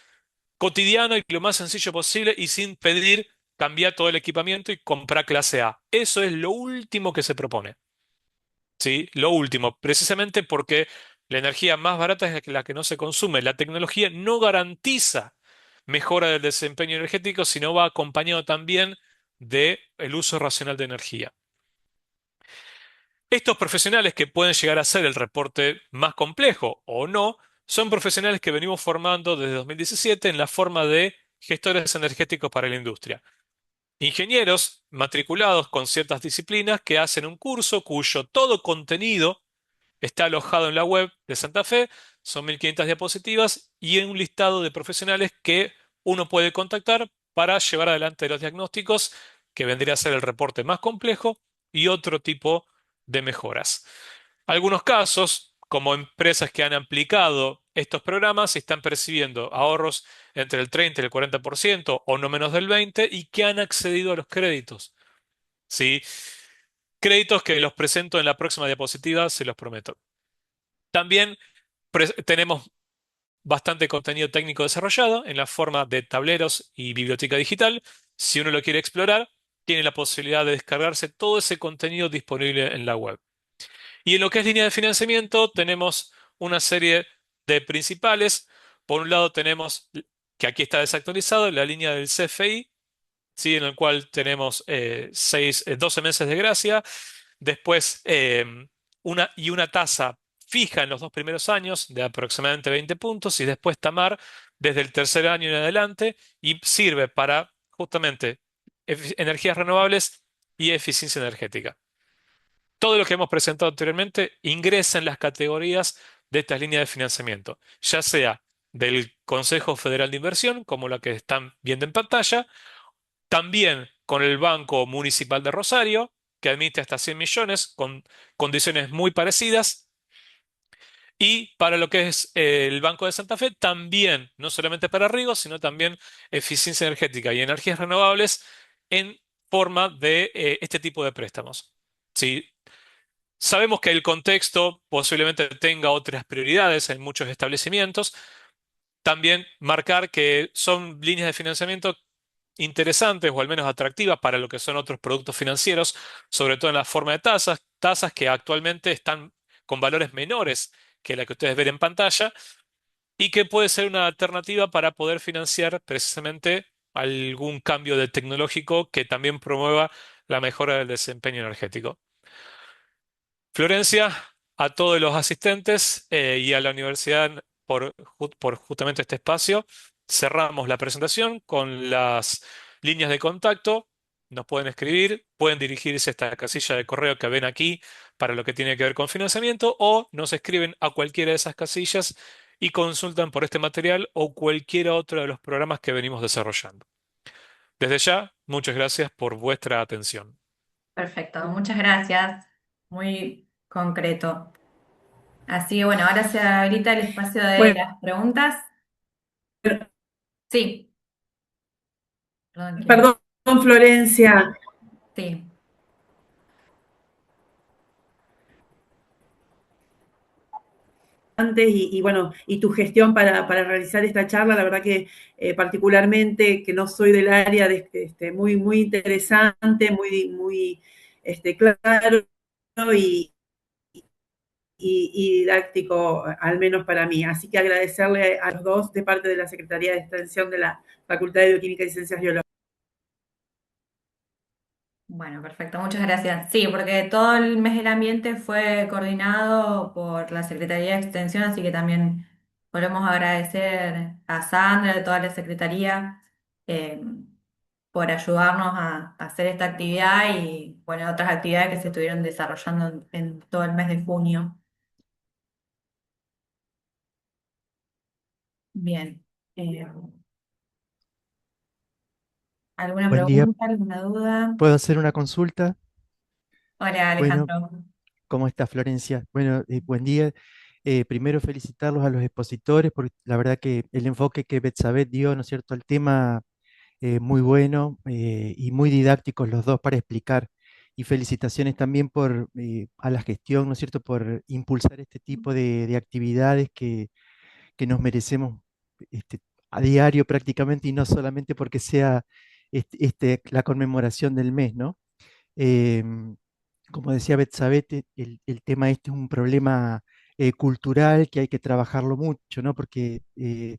cotidiano y lo más sencillo posible y sin pedir cambiar todo el equipamiento y comprar clase A. Eso es lo último que se propone. ¿Sí? Lo último, precisamente porque la energía más barata es la que no se consume. La tecnología no garantiza mejora del desempeño energético, sino va acompañado también del uso racional de energía. Estos profesionales que pueden llegar a hacer el reporte más complejo o no, son profesionales que venimos formando desde 2017 en la forma de gestores energéticos para la industria. Ingenieros matriculados con ciertas disciplinas que hacen un curso cuyo todo contenido está alojado en la web de Santa Fe, son 1500 diapositivas y en un listado de profesionales que uno puede contactar para llevar adelante los diagnósticos, que vendría a ser el reporte más complejo y otro tipo de mejoras. Algunos casos, como empresas que han aplicado estos programas, están percibiendo ahorros entre el 30 y el 40% o no menos del 20% y que han accedido a los créditos. ¿Sí? Créditos que los presento en la próxima diapositiva, se los prometo. También tenemos bastante contenido técnico desarrollado en la forma de tableros y biblioteca digital. Si uno lo quiere explorar, tiene la posibilidad de descargarse todo ese contenido disponible en la web. Y en lo que es línea de financiamiento, tenemos una serie de principales. Por un lado, tenemos, que aquí está desactualizado, la línea del CFI, ¿sí? En el cual tenemos 12 meses de gracia. Después, una tasa fija en los 2 primeros años de aproximadamente 20 puntos y después Tamar desde el tercer año en adelante y sirve para justamente energías renovables y eficiencia energética. Todo lo que hemos presentado anteriormente ingresa en las categorías de estas líneas de financiamiento, ya sea del Consejo Federal de Inversión, como la que están viendo en pantalla, también con el Banco Municipal de Rosario, que admite hasta 100 millones con condiciones muy parecidas. Y para lo que es el Banco de Santa Fe, también, no solamente para riego, sino también eficiencia energética y energías renovables en forma de este tipo de préstamos. Sí, sabemos que el contexto posiblemente tenga otras prioridades en muchos establecimientos. También marcar que son líneas de financiamiento interesantes o al menos atractivas para lo que son otros productos financieros, sobre todo en la forma de tasas, tasas que actualmente están con valores menores que la que ustedes ven en pantalla y que puede ser una alternativa para poder financiar precisamente algún cambio de tecnológico que también promueva la mejora del desempeño energético. Florencia, a todos los asistentes y a la universidad por justamente este espacio, cerramos la presentación con las líneas de contacto. Nos pueden escribir, pueden dirigirse a esta casilla de correo que ven aquí para lo que tiene que ver con financiamiento o nos escriben a cualquiera de esas casillas y consultan por este material o cualquier otro de los programas que venimos desarrollando. Desde ya, muchas gracias por vuestra atención. Perfecto, muchas gracias. Muy concreto. Así que bueno, ahora se habilita el espacio de Bueno, las preguntas. Sí, perdón, ¿quién? perdón, Florencia, Sí. antes y bueno, y tu gestión para realizar esta charla, la verdad que particularmente que no soy del área, muy, muy interesante, muy claro y, y didáctico, al menos para mí. Así que agradecerle a los dos de parte de la Secretaría de Extensión de la Facultad de Bioquímica y Ciencias Biológicas. Bueno, perfecto, muchas gracias. Sí, porque todo el mes del ambiente fue coordinado por la Secretaría de Extensión, así que también volvemos a agradecer a Sandra, de toda la Secretaría, eh, por ayudarnos a hacer esta actividad y, bueno, otras actividades que se estuvieron desarrollando en todo el mes de junio. Bien. Eh, ¿Alguna Buen día, pregunta, alguna duda? ¿puedo hacer una consulta? Hola, Bueno, Alejandro. ¿cómo está Florencia? Bueno, buen día. Primero felicitarlos a los expositores porque la verdad que el enfoque que Betsabé dio, ¿no es cierto?, al tema muy bueno y muy didácticos los dos para explicar. Y felicitaciones también a la gestión, ¿no es cierto?, por impulsar este tipo de actividades que nos merecemos este, a diario prácticamente y no solamente porque sea la conmemoración del mes, ¿no? Em, Como decía Betsabé, el tema este es un problema cultural que hay que trabajarlo mucho, ¿no? Porque de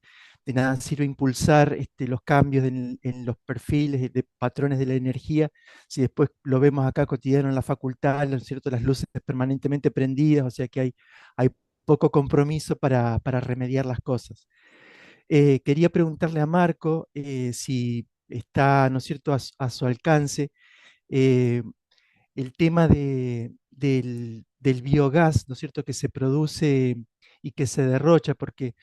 nada sirve impulsar los cambios en los perfiles de patrones de la energía si después lo vemos acá cotidiano en la facultad, ¿no es cierto? Las luces permanentemente prendidas, o sea que hay poco compromiso para remediar las cosas. Quería preguntarle a Marco si está, ¿no es cierto?, a su alcance. eh, el tema del biogás, ¿no es cierto?, que se produce y que se derrocha, porque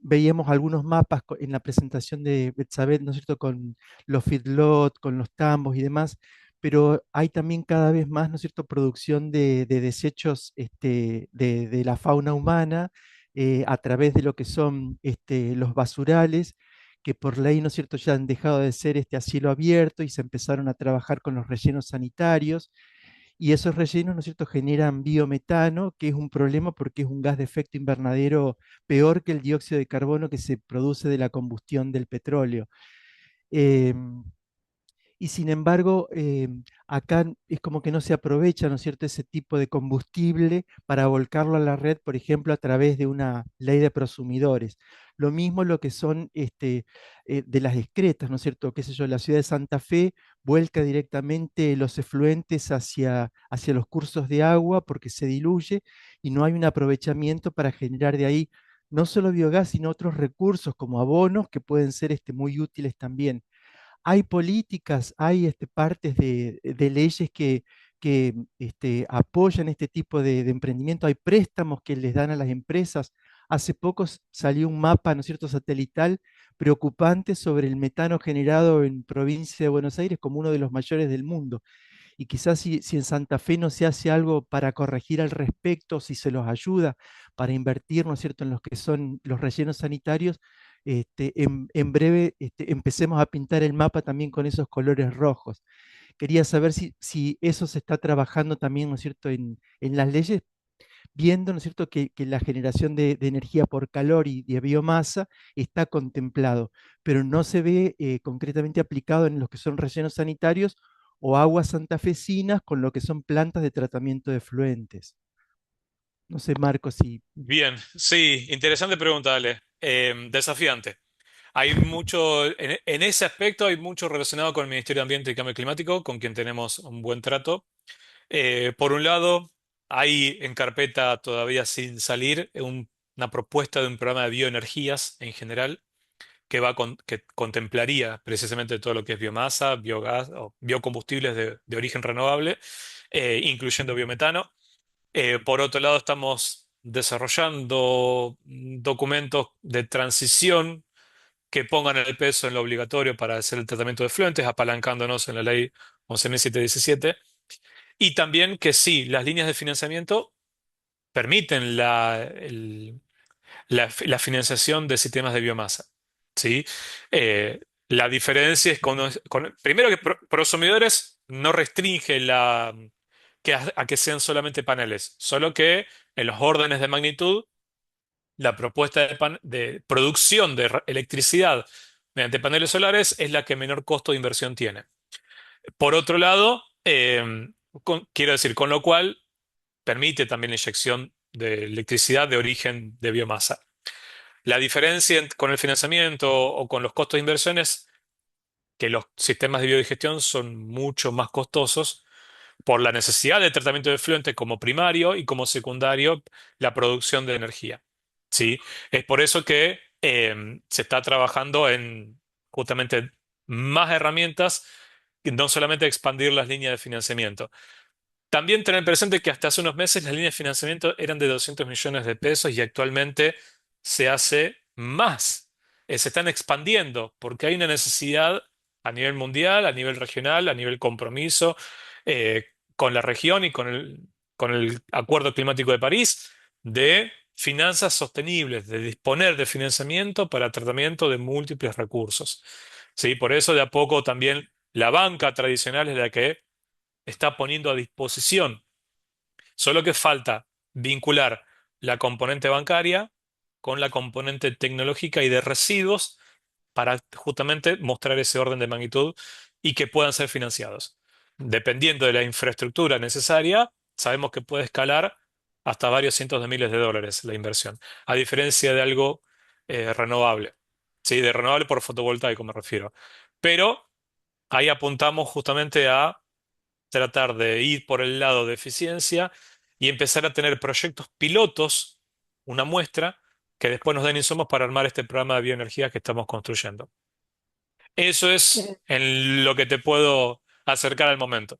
veíamos algunos mapas en la presentación de Betsabé, ¿no es cierto?, con los feedlot, con los tambos y demás, pero hay también cada vez más, ¿no es cierto?, producción de desechos de la fauna humana a través de lo que son los basurales, que por ley, ¿no es cierto?, ya han dejado de ser a cielo abierto y se empezaron a trabajar con los rellenos sanitarios. Y esos rellenos, ¿no es cierto?, generan biometano, que es un problema porque es un gas de efecto invernadero peor que el dióxido de carbono que se produce de la combustión del petróleo. Em, y sin embargo, acá es como que no se aprovecha, ¿no es cierto?, ese tipo de combustible para volcarlo a la red, por ejemplo, a través de una ley de prosumidores. Lo mismo lo que son de las excretas, ¿no es cierto? Qué sé yo, la ciudad de Santa Fe vuelca directamente los efluentes hacia los cursos de agua porque se diluye y no hay un aprovechamiento para generar de ahí no solo biogás, sino otros recursos como abonos que pueden ser muy útiles también. Hay políticas, hay partes de leyes que apoyan este tipo de emprendimiento, hay préstamos que les dan a las empresas. Hace poco salió un mapa, ¿no es cierto?, satelital preocupante sobre el metano generado en provincia de Buenos Aires como uno de los mayores del mundo. Y quizás si en Santa Fe no se hace algo para corregir al respecto, si se los ayuda para invertir, ¿no es cierto?, en los que son los rellenos sanitarios, en breve empecemos a pintar el mapa también con esos colores rojos. Quería saber si eso se está trabajando también, ¿no es cierto?, en las leyes, viendo, ¿no es cierto?, que la generación de energía por calor y de biomasa está contemplado, pero no se ve concretamente aplicado en los que son rellenos sanitarios o aguas santafesinas con lo que son plantas de tratamiento de efluentes. No sé, Marco, si... Bien, sí, interesante pregunta, Ale. Desafiante. Hay mucho, en ese aspecto hay mucho relacionado con el Ministerio de Ambiente y Cambio Climático, con quien tenemos un buen trato. Por un lado, hay en carpeta todavía sin salir una propuesta de un programa de bioenergías en general que contemplaría precisamente todo lo que es biomasa, biogás o biocombustibles de origen renovable, incluyendo biometano. Por otro lado, estamos desarrollando documentos de transición que pongan el peso en lo obligatorio para hacer el tratamiento de efluentes, apalancándonos en la ley 11.717. Y también que sí, las líneas de financiamiento permiten la financiación de sistemas de biomasa. ¿Sí? La diferencia es primero que Prosumidores no restringe a que sean solamente paneles, solo que en los órdenes de magnitud, la propuesta de producción de electricidad mediante paneles solares es la que menor costo de inversión tiene. Por otro lado, quiero decir, con lo cual permite también la inyección de electricidad de origen de biomasa. La diferencia con el financiamiento o con los costos de inversión es que los sistemas de biodigestión son mucho más costosos por la necesidad de tratamiento de efluente como primario y como secundario la producción de energía. ¿Sí? Es por eso que se está trabajando en justamente más herramientas, y no solamente expandir las líneas de financiamiento. También tener presente que hasta hace unos meses las líneas de financiamiento eran de 200 millones de pesos y actualmente se hace más. Se están expandiendo porque hay una necesidad a nivel mundial, a nivel regional, a nivel compromiso con la región y con el Acuerdo Climático de París de finanzas sostenibles, de disponer de financiamiento para tratamiento de múltiples recursos. ¿Sí? Por eso de a poco también la banca tradicional es la que está poniendo a disposición. Solo que falta vincular la componente bancaria con la componente tecnológica y de residuos para justamente mostrar ese orden de magnitud y que puedan ser financiados. Dependiendo de la infraestructura necesaria, sabemos que puede escalar hasta varios cientos de miles de dólares la inversión, a diferencia de algo renovable. Sí, de renovable por fotovoltaico me refiero. Pero ahí apuntamos justamente a tratar de ir por el lado de eficiencia y empezar a tener proyectos pilotos, una muestra, que después nos den insumos para armar este programa de bioenergía que estamos construyendo. Eso es Eh, en lo que te puedo acercar al momento.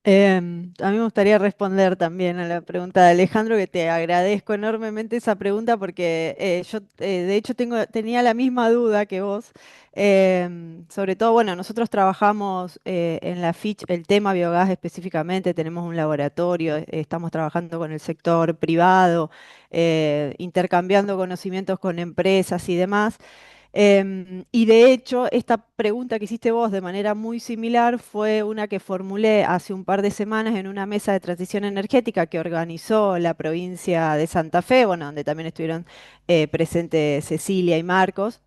A mí me gustaría responder también a la pregunta de Alejandro, que te agradezco enormemente esa pregunta porque yo de hecho tenía la misma duda que vos. Sobre todo, bueno, nosotros trabajamos en la FICH el tema biogás específicamente, tenemos un laboratorio, estamos trabajando con el sector privado, intercambiando conocimientos con empresas y demás. Y de hecho, esta pregunta que hiciste vos de manera muy similar fue una que formulé hace un par de semanas en una mesa de transición energética que organizó la provincia de Santa Fe, bueno, donde también estuvieron presentes Cecilia y Marcos.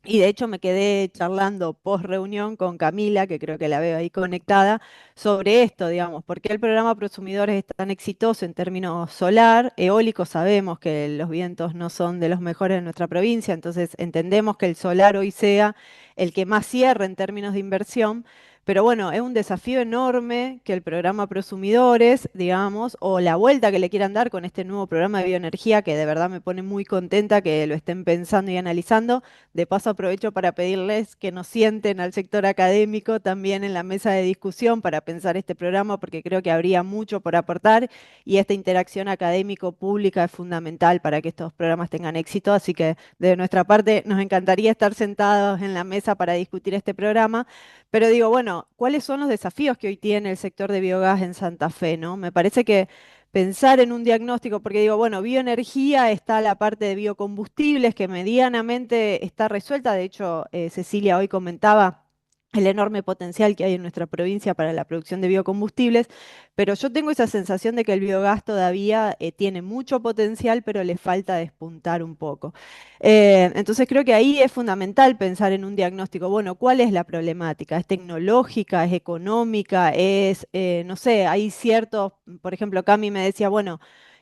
Y de hecho me quedé charlando post reunión con Camila, que creo que la veo ahí conectada, sobre esto, digamos, por qué el programa Prosumidores es tan exitoso en términos solar, eólico, sabemos que los vientos no son de los mejores en nuestra provincia, entonces entendemos que el solar hoy sea el que más cierra en términos de inversión, pero bueno, es un desafío enorme que el programa Prosumidores, digamos, o la vuelta que le quieran dar con este nuevo programa de bioenergía, que de verdad me pone muy contenta que lo estén pensando y analizando. De paso aprovecho para pedirles que nos sienten al sector académico también en la mesa de discusión para pensar este programa, porque creo que habría mucho por aportar y esta interacción académico-pública es fundamental para que estos programas tengan éxito. Así que de nuestra parte nos encantaría estar sentados en la mesa para discutir este programa. Pero digo, bueno, ¿cuáles son los desafíos que hoy tiene el sector de biogás en Santa Fe, ¿no? Me parece que pensar en un diagnóstico, porque digo, bueno, bioenergía está la parte de biocombustibles que medianamente está resuelta. De hecho, Cecilia hoy comentaba el enorme potencial que hay en nuestra provincia para la producción de biocombustibles, pero yo tengo esa sensación de que el biogás todavía tiene mucho potencial, pero le falta despuntar un poco. Entonces creo que ahí es fundamental pensar en un diagnóstico. Bueno, ¿cuál es la problemática? ¿Es tecnológica? ¿Es económica? No sé, hay ciertos, por ejemplo, Cami me decía, bueno,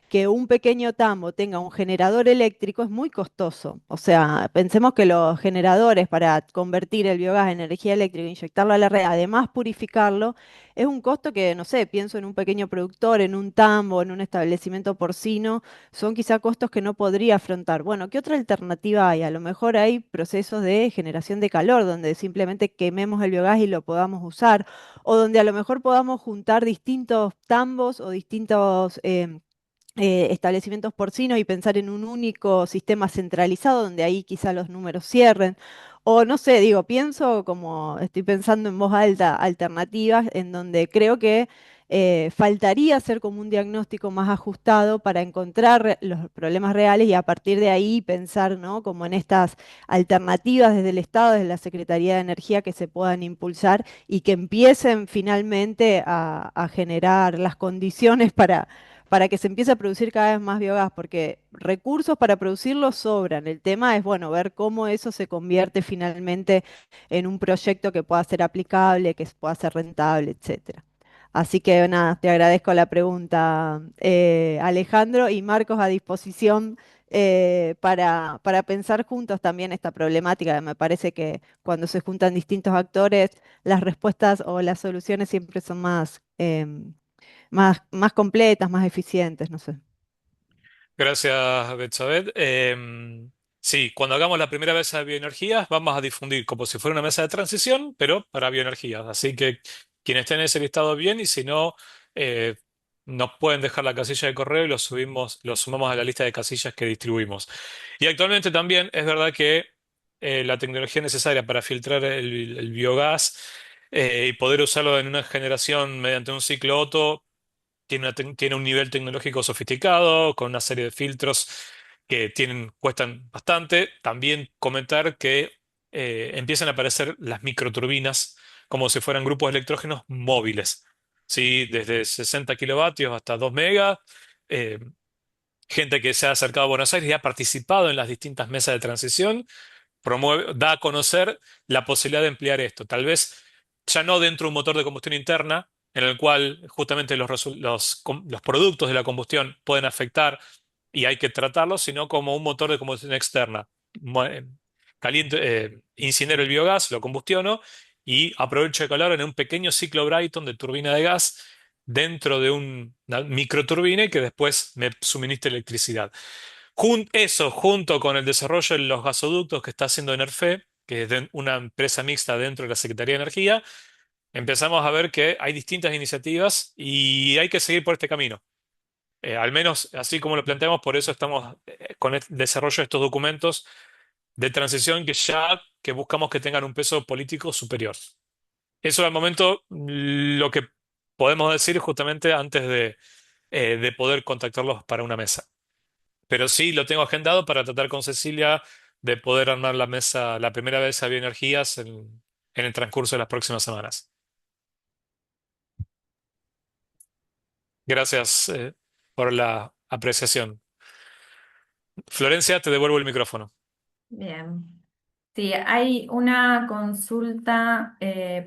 que un pequeño tambo tenga un generador eléctrico es muy costoso. O sea, pensemos que los generadores para convertir el biogás en energía eléctrica, inyectarlo a la red, además purificarlo, es un costo que, no sé, pienso en un pequeño productor, en un tambo, en un establecimiento porcino, son quizá costos que no podría afrontar. Bueno, ¿qué otra alternativa hay? A lo mejor hay procesos de generación de calor, donde simplemente quememos el biogás y lo podamos usar, o donde a lo mejor podamos juntar distintos tambos o distintos establecimientos porcinos y pensar en un único sistema centralizado, donde ahí quizá los números cierren. O no sé, digo, pienso como estoy pensando en voz alta, alternativas en donde creo que faltaría hacer como un diagnóstico más ajustado para encontrar los problemas reales y a partir de ahí pensar, ¿no? Como en estas alternativas desde el Estado, desde la Secretaría de Energía que se puedan impulsar y que empiecen finalmente a generar las condiciones para que se empiece a producir cada vez más biogás, porque recursos para producirlo sobran. El tema es, bueno, ver cómo eso se convierte finalmente en un proyecto que pueda ser aplicable, que pueda ser rentable, etcétera. Así que nada, te agradezco la pregunta, Alejandro, y Marcos a disposición para pensar juntos también esta problemática. Me parece que cuando se juntan distintos actores, las respuestas o las soluciones siempre son más completas, más eficientes, no sé. Gracias, Betsabé. Sí, cuando hagamos la primera mesa de bioenergías, vamos a difundir como si fuera una mesa de transición, pero para bioenergías. Así que quienes estén en ese listado bien, y si no, eh, nos pueden dejar la casilla de correo y lo sumamos a la lista de casillas que distribuimos. Y actualmente también es verdad que la tecnología necesaria para filtrar el biogás y poder usarlo en una generación mediante un ciclo Otto tiene un nivel tecnológico sofisticado, con una serie de filtros que cuestan bastante. También comentar que empiezan a aparecer las microturbinas como si fueran grupos de electrógenos móviles. ¿Sí? Desde 60 kilovatios hasta 2 megas. eh, Gente que se ha acercado a Buenos Aires y ha participado en las distintas mesas de transición da a conocer la posibilidad de emplear esto. Tal vez ya no dentro de un motor de combustión interna, en el cual justamente los productos de la combustión pueden afectar y hay que tratarlos, sino como un motor de combustión externa. Incinero el biogás, lo combustiono y aprovecho el calor en un pequeño ciclo Brayton de turbina de gas dentro de una microturbina y que después me suministre electricidad. Eso, junto con el desarrollo de los gasoductos que está haciendo Enerfe, que es una empresa mixta dentro de la Secretaría de Energía, empezamos a ver que hay distintas iniciativas y hay que seguir por este camino. Al menos así como lo planteamos, por eso estamos con el desarrollo de estos documentos de transición que buscamos que tengan un peso político superior. Eso al momento lo que podemos decir justamente antes de poder contactarlos para una mesa. Pero sí lo tengo agendado para tratar con Cecilia de poder armar la mesa, la primera vez a Bioenergías en el transcurso de las próximas semanas. Gracias, por la apreciación. Florencia, te devuelvo el micrófono. Bien. Sí, hay una consulta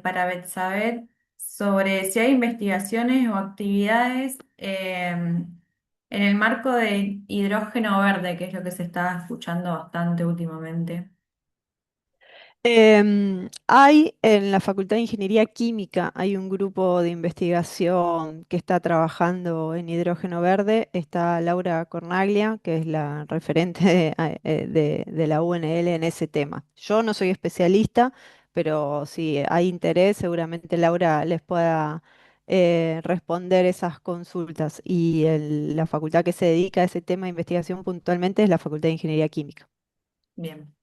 para Betsabé sobre si hay investigaciones o actividades en el marco de hidrógeno verde, que es lo que se está escuchando bastante últimamente. Hay en la Facultad de Ingeniería Química, hay un grupo de investigación que está trabajando en hidrógeno verde. Está Laura Cornaglia, que es la referente de la UNL en ese tema. Yo no soy especialista, pero si hay interés, seguramente Laura les pueda responder esas consultas. Y la facultad que se dedica a ese tema de investigación puntualmente es la Facultad de Ingeniería Química. Bien.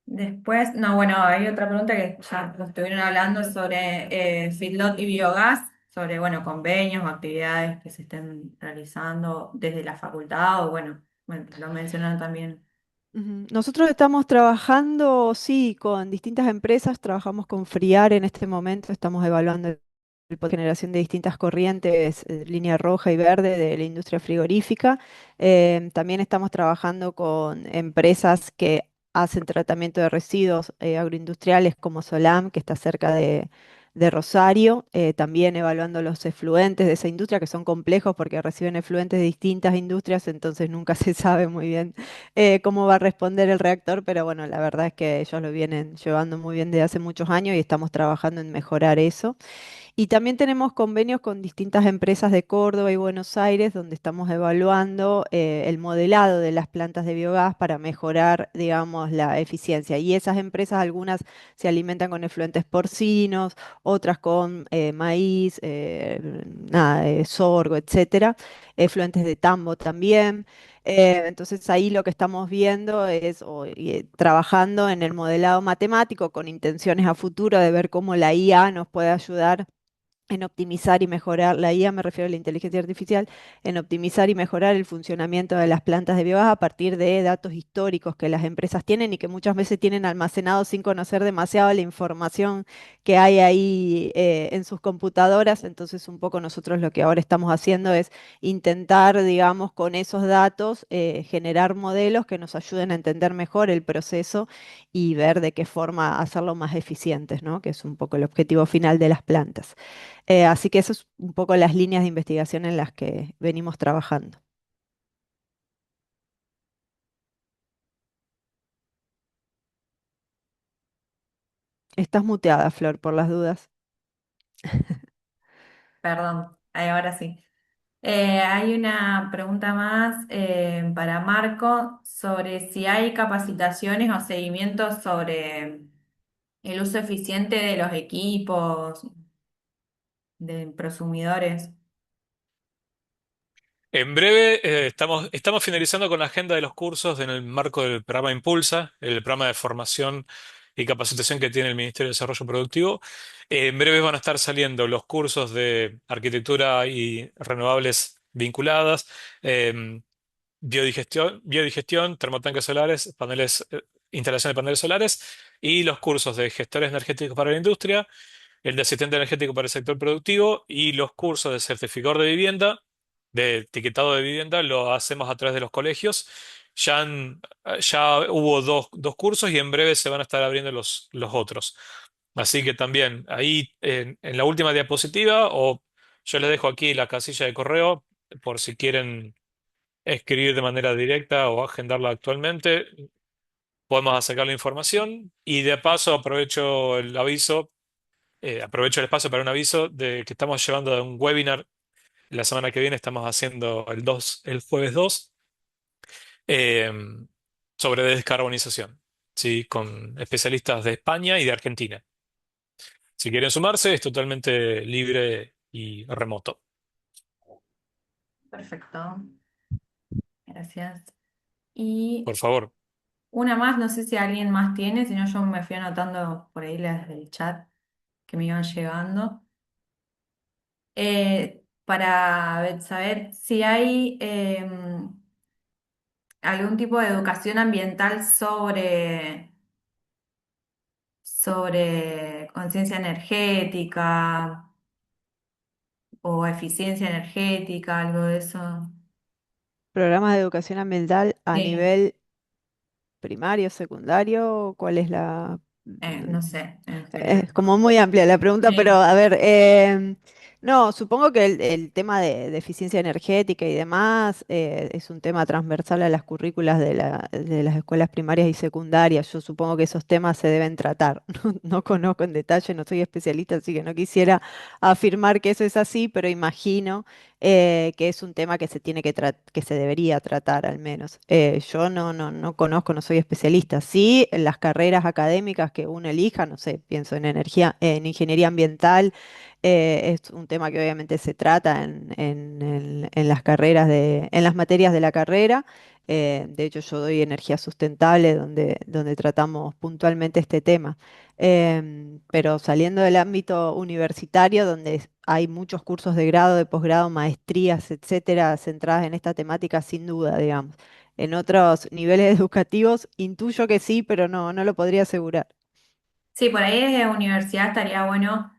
Después, no, bueno, hay otra pregunta que ya lo estuvieron hablando sobre feedlot y biogás, sobre, bueno, convenios o actividades que se estén realizando desde la facultad o, bueno, lo mencionaron también. Ujú. Nosotros estamos trabajando, sí, con distintas empresas, trabajamos con FRIAR en este momento, estamos evaluando generación de distintas corrientes, línea roja y verde de la industria frigorífica. También estamos trabajando con empresas que hacen tratamiento de residuos agroindustriales como Solam, que está cerca de Rosario, también evaluando los efluentes de esa industria, que son complejos porque reciben efluentes de distintas industrias, entonces nunca se sabe muy bien cómo va a responder el reactor, pero bueno, la verdad es que ellos lo vienen llevando muy bien desde hace muchos años y estamos trabajando en mejorar eso. Y también tenemos convenios con distintas empresas de Córdoba y Buenos Aires, donde estamos evaluando el modelado de las plantas de biogás para mejorar, digamos, la eficiencia. Y esas empresas, algunas se alimentan con efluentes porcinos, otras con maíz, nada, sorgo, etcétera, efluentes de tambo también. Entonces ahí lo que estamos viendo es trabajando en el modelado matemático con intenciones a futuro de ver cómo la IA nos puede ayudar en optimizar y mejorar, la IA me refiero a la inteligencia artificial, en optimizar y mejorar el funcionamiento de las plantas de biogás a partir de datos históricos que las empresas tienen y que muchas veces tienen almacenados sin conocer demasiado la información que hay ahí en sus computadoras. Entonces, un poco nosotros lo que ahora estamos haciendo es intentar, digamos, con esos datos, generar modelos que nos ayuden a entender mejor el proceso y ver de qué forma hacerlo más eficientes, ¿no? Que es un poco el objetivo final de las plantas. Así que eso es un poco las líneas de investigación en las que venimos trabajando. Estás muteada, Flor, por las dudas. Perdón, ahora sí. Hay una pregunta más para Marco sobre si hay capacitaciones o seguimientos sobre el uso eficiente de los equipos, de prosumidores. En breve, estamos finalizando con la agenda de los cursos en el marco del programa Impulsa, el programa de formación y capacitación que tiene el Ministerio de Desarrollo Productivo. En breve van a estar saliendo los cursos de arquitectura y renovables vinculadas, em, biodigestión, termotanques solares, instalación de paneles solares y los cursos de gestores energéticos para la industria, el de asistente energético para el sector productivo y los cursos de certificador de vivienda, de etiquetado de vivienda, lo hacemos a través de los colegios. Ya hubo dos cursos y en breve se van a estar abriendo los otros. Así que también ahí en la última diapositiva, o yo les dejo aquí la casilla de correo por si quieren escribir de manera directa o agendarla actualmente, podemos sacar la información y de paso aprovecho el espacio para un aviso de que estamos llevando un webinar la semana que viene, estamos haciendo el jueves 2, eh, sobre descarbonización. ¿sí? Con especialistas de España y de Argentina. Si quieren sumarse, es totalmente libre y remoto. Perfecto, gracias. Y Por favor. una más, no sé si alguien más tiene, si no yo me fui anotando por ahí las del chat que me iban llegando. Para saber si hay algún tipo de educación ambiental sobre conciencia energética o eficiencia energética, algo de eso. Programas de educación ambiental a Sí, nivel primario, secundario, ¿cuál es la...? no sé, en Es general. como muy amplia la pregunta, pero Sí. a ver, no, supongo que el tema de eficiencia energética y demás es un tema transversal a las currículas de las escuelas primarias y secundarias. Yo supongo que esos temas se deben tratar. No, no conozco en detalle, no soy especialista, así que no quisiera afirmar que eso es así, pero imagino que es un tema que se tiene que se debería tratar al menos. Yo no conozco, no soy especialista. Sí, en las carreras académicas que uno elija, no sé, pienso en energía, en ingeniería ambiental, es un tema que obviamente se trata en las carreras en las materias de la carrera. De hecho, yo doy energía sustentable donde tratamos puntualmente este tema. Pero saliendo del ámbito universitario, donde hay muchos cursos de grado, de posgrado, maestrías, etcétera, centradas en esta temática, sin duda, digamos. En otros niveles educativos, intuyo que sí, pero no lo podría asegurar. Sí, por ahí desde universidad estaría bueno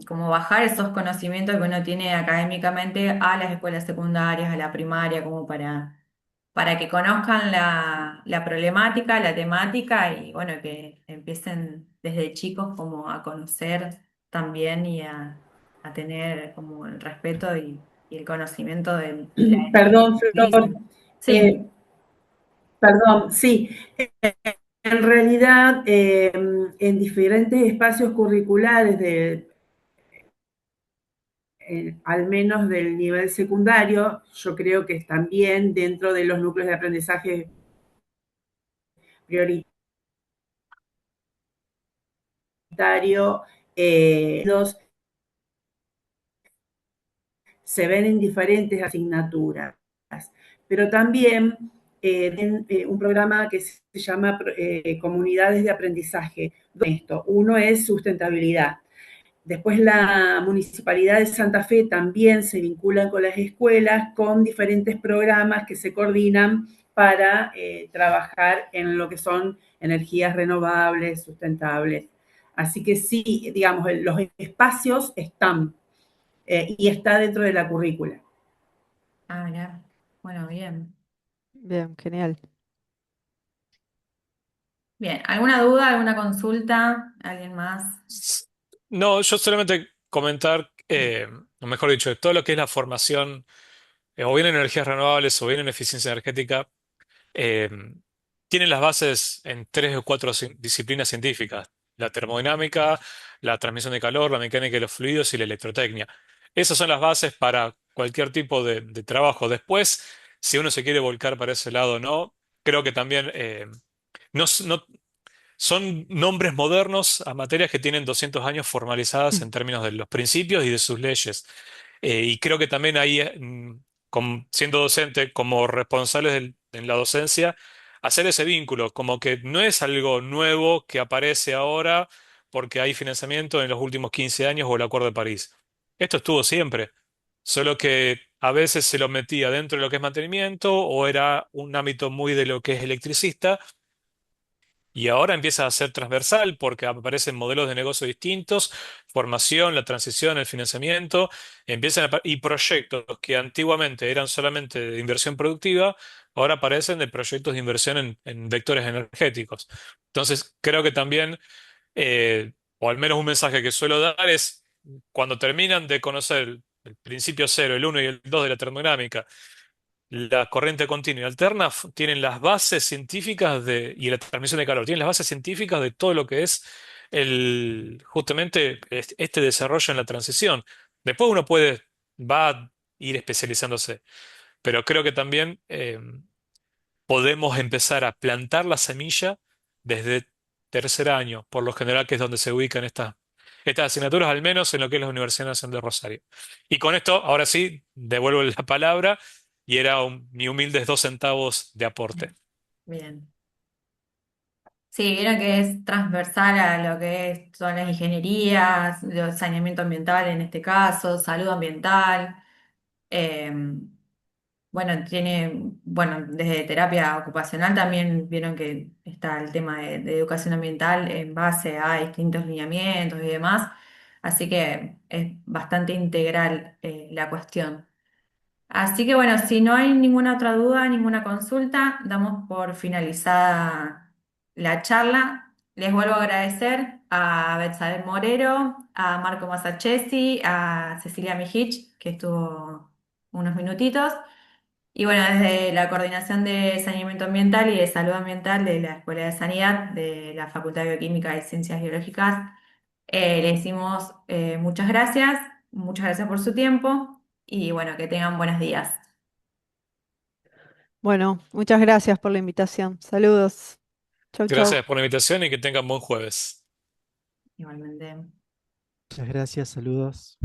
como bajar esos conocimientos que uno tiene académicamente a las escuelas secundarias, a la primaria, como para que conozcan la problemática, la temática y bueno, que empiecen desde chicos como a conocer también y a tener como el respeto y el conocimiento de la energía Perdón, que Flor. utilizan. Sí. Eh, Perdón, sí. En realidad, en diferentes espacios curriculares al menos del nivel secundario, yo creo que también dentro de los núcleos de aprendizaje prioritario, los se ven en diferentes asignaturas, pero también en un programa que se llama Comunidades de Aprendizaje. Esto, uno es sustentabilidad. Después la Municipalidad de Santa Fe también se vincula con las escuelas con diferentes programas que se coordinan para trabajar en lo que son energías renovables, sustentables. Así que sí, digamos, los espacios están y está dentro de la currícula. Ah, mirá. Bueno, bien. Bien, genial. Bien, ¿alguna duda, alguna consulta? ¿Alguien más? No, yo solamente comentar, o mejor dicho, todo lo que es la formación, o bien en energías renovables o bien en eficiencia energética, eh, tienen las bases en tres o cuatro disciplinas científicas: la termodinámica, la transmisión de calor, la mecánica de los fluidos y la electrotecnia. Esas son las bases para cualquier tipo de trabajo. Después, si uno se quiere volcar para ese lado o no, creo que también no, son nombres modernos a materias que tienen 200 años formalizadas en términos de los principios y de sus leyes. Y creo que también ahí, siendo docente, como responsables en la docencia, hacer ese vínculo, como que no es algo nuevo que aparece ahora porque hay financiamiento en los últimos 15 años o el Acuerdo de París. Esto estuvo siempre, solo que a veces se lo metía dentro de lo que es mantenimiento o era un ámbito muy de lo que es electricista. Y ahora empieza a ser transversal porque aparecen modelos de negocio distintos, formación, la transición, el financiamiento, y proyectos que antiguamente eran solamente de inversión productiva, ahora aparecen de proyectos de inversión en vectores energéticos. Entonces, creo que también, o al menos un mensaje que suelo dar es, cuando terminan de conocer el principio cero, el uno y el 2 de la termodinámica, la corriente continua y alterna tienen las bases científicas y la transmisión de calor, tienen las bases científicas de todo lo que es justamente este desarrollo en la transición. Después uno va a ir especializándose, pero creo que también podemos empezar a plantar la semilla desde tercer año, por lo general, que es donde se ubican estas asignaturas, al menos en lo que es la Universidad Nacional de Rosario. Y con esto, ahora sí, devuelvo la palabra y era mi humildes 2 centavos de aporte. Bien. Sí, vieron que es transversal a lo que son las ingenierías, el saneamiento ambiental en este caso, salud ambiental. eh, bueno, bueno, desde terapia ocupacional también vieron que está el tema de educación ambiental en base a distintos lineamientos y demás. Así que es bastante integral la cuestión. Así que bueno, si no hay ninguna otra duda, ninguna consulta, damos por finalizada la charla. Les vuelvo a agradecer a Betsabe Morero, a Marco Masachesi, a Cecilia Mijich, que estuvo unos minutitos. Y bueno, desde la Coordinación de Saneamiento Ambiental y de Salud Ambiental de la Escuela de Sanidad de la Facultad de Bioquímica y Ciencias Biológicas, le decimos muchas gracias por su tiempo y bueno, que tengan buenos días. Bueno, muchas gracias por la invitación. Saludos. Chau, chau. Gracias por la invitación y que tengan buen jueves. Igualmente. Muchas gracias, saludos.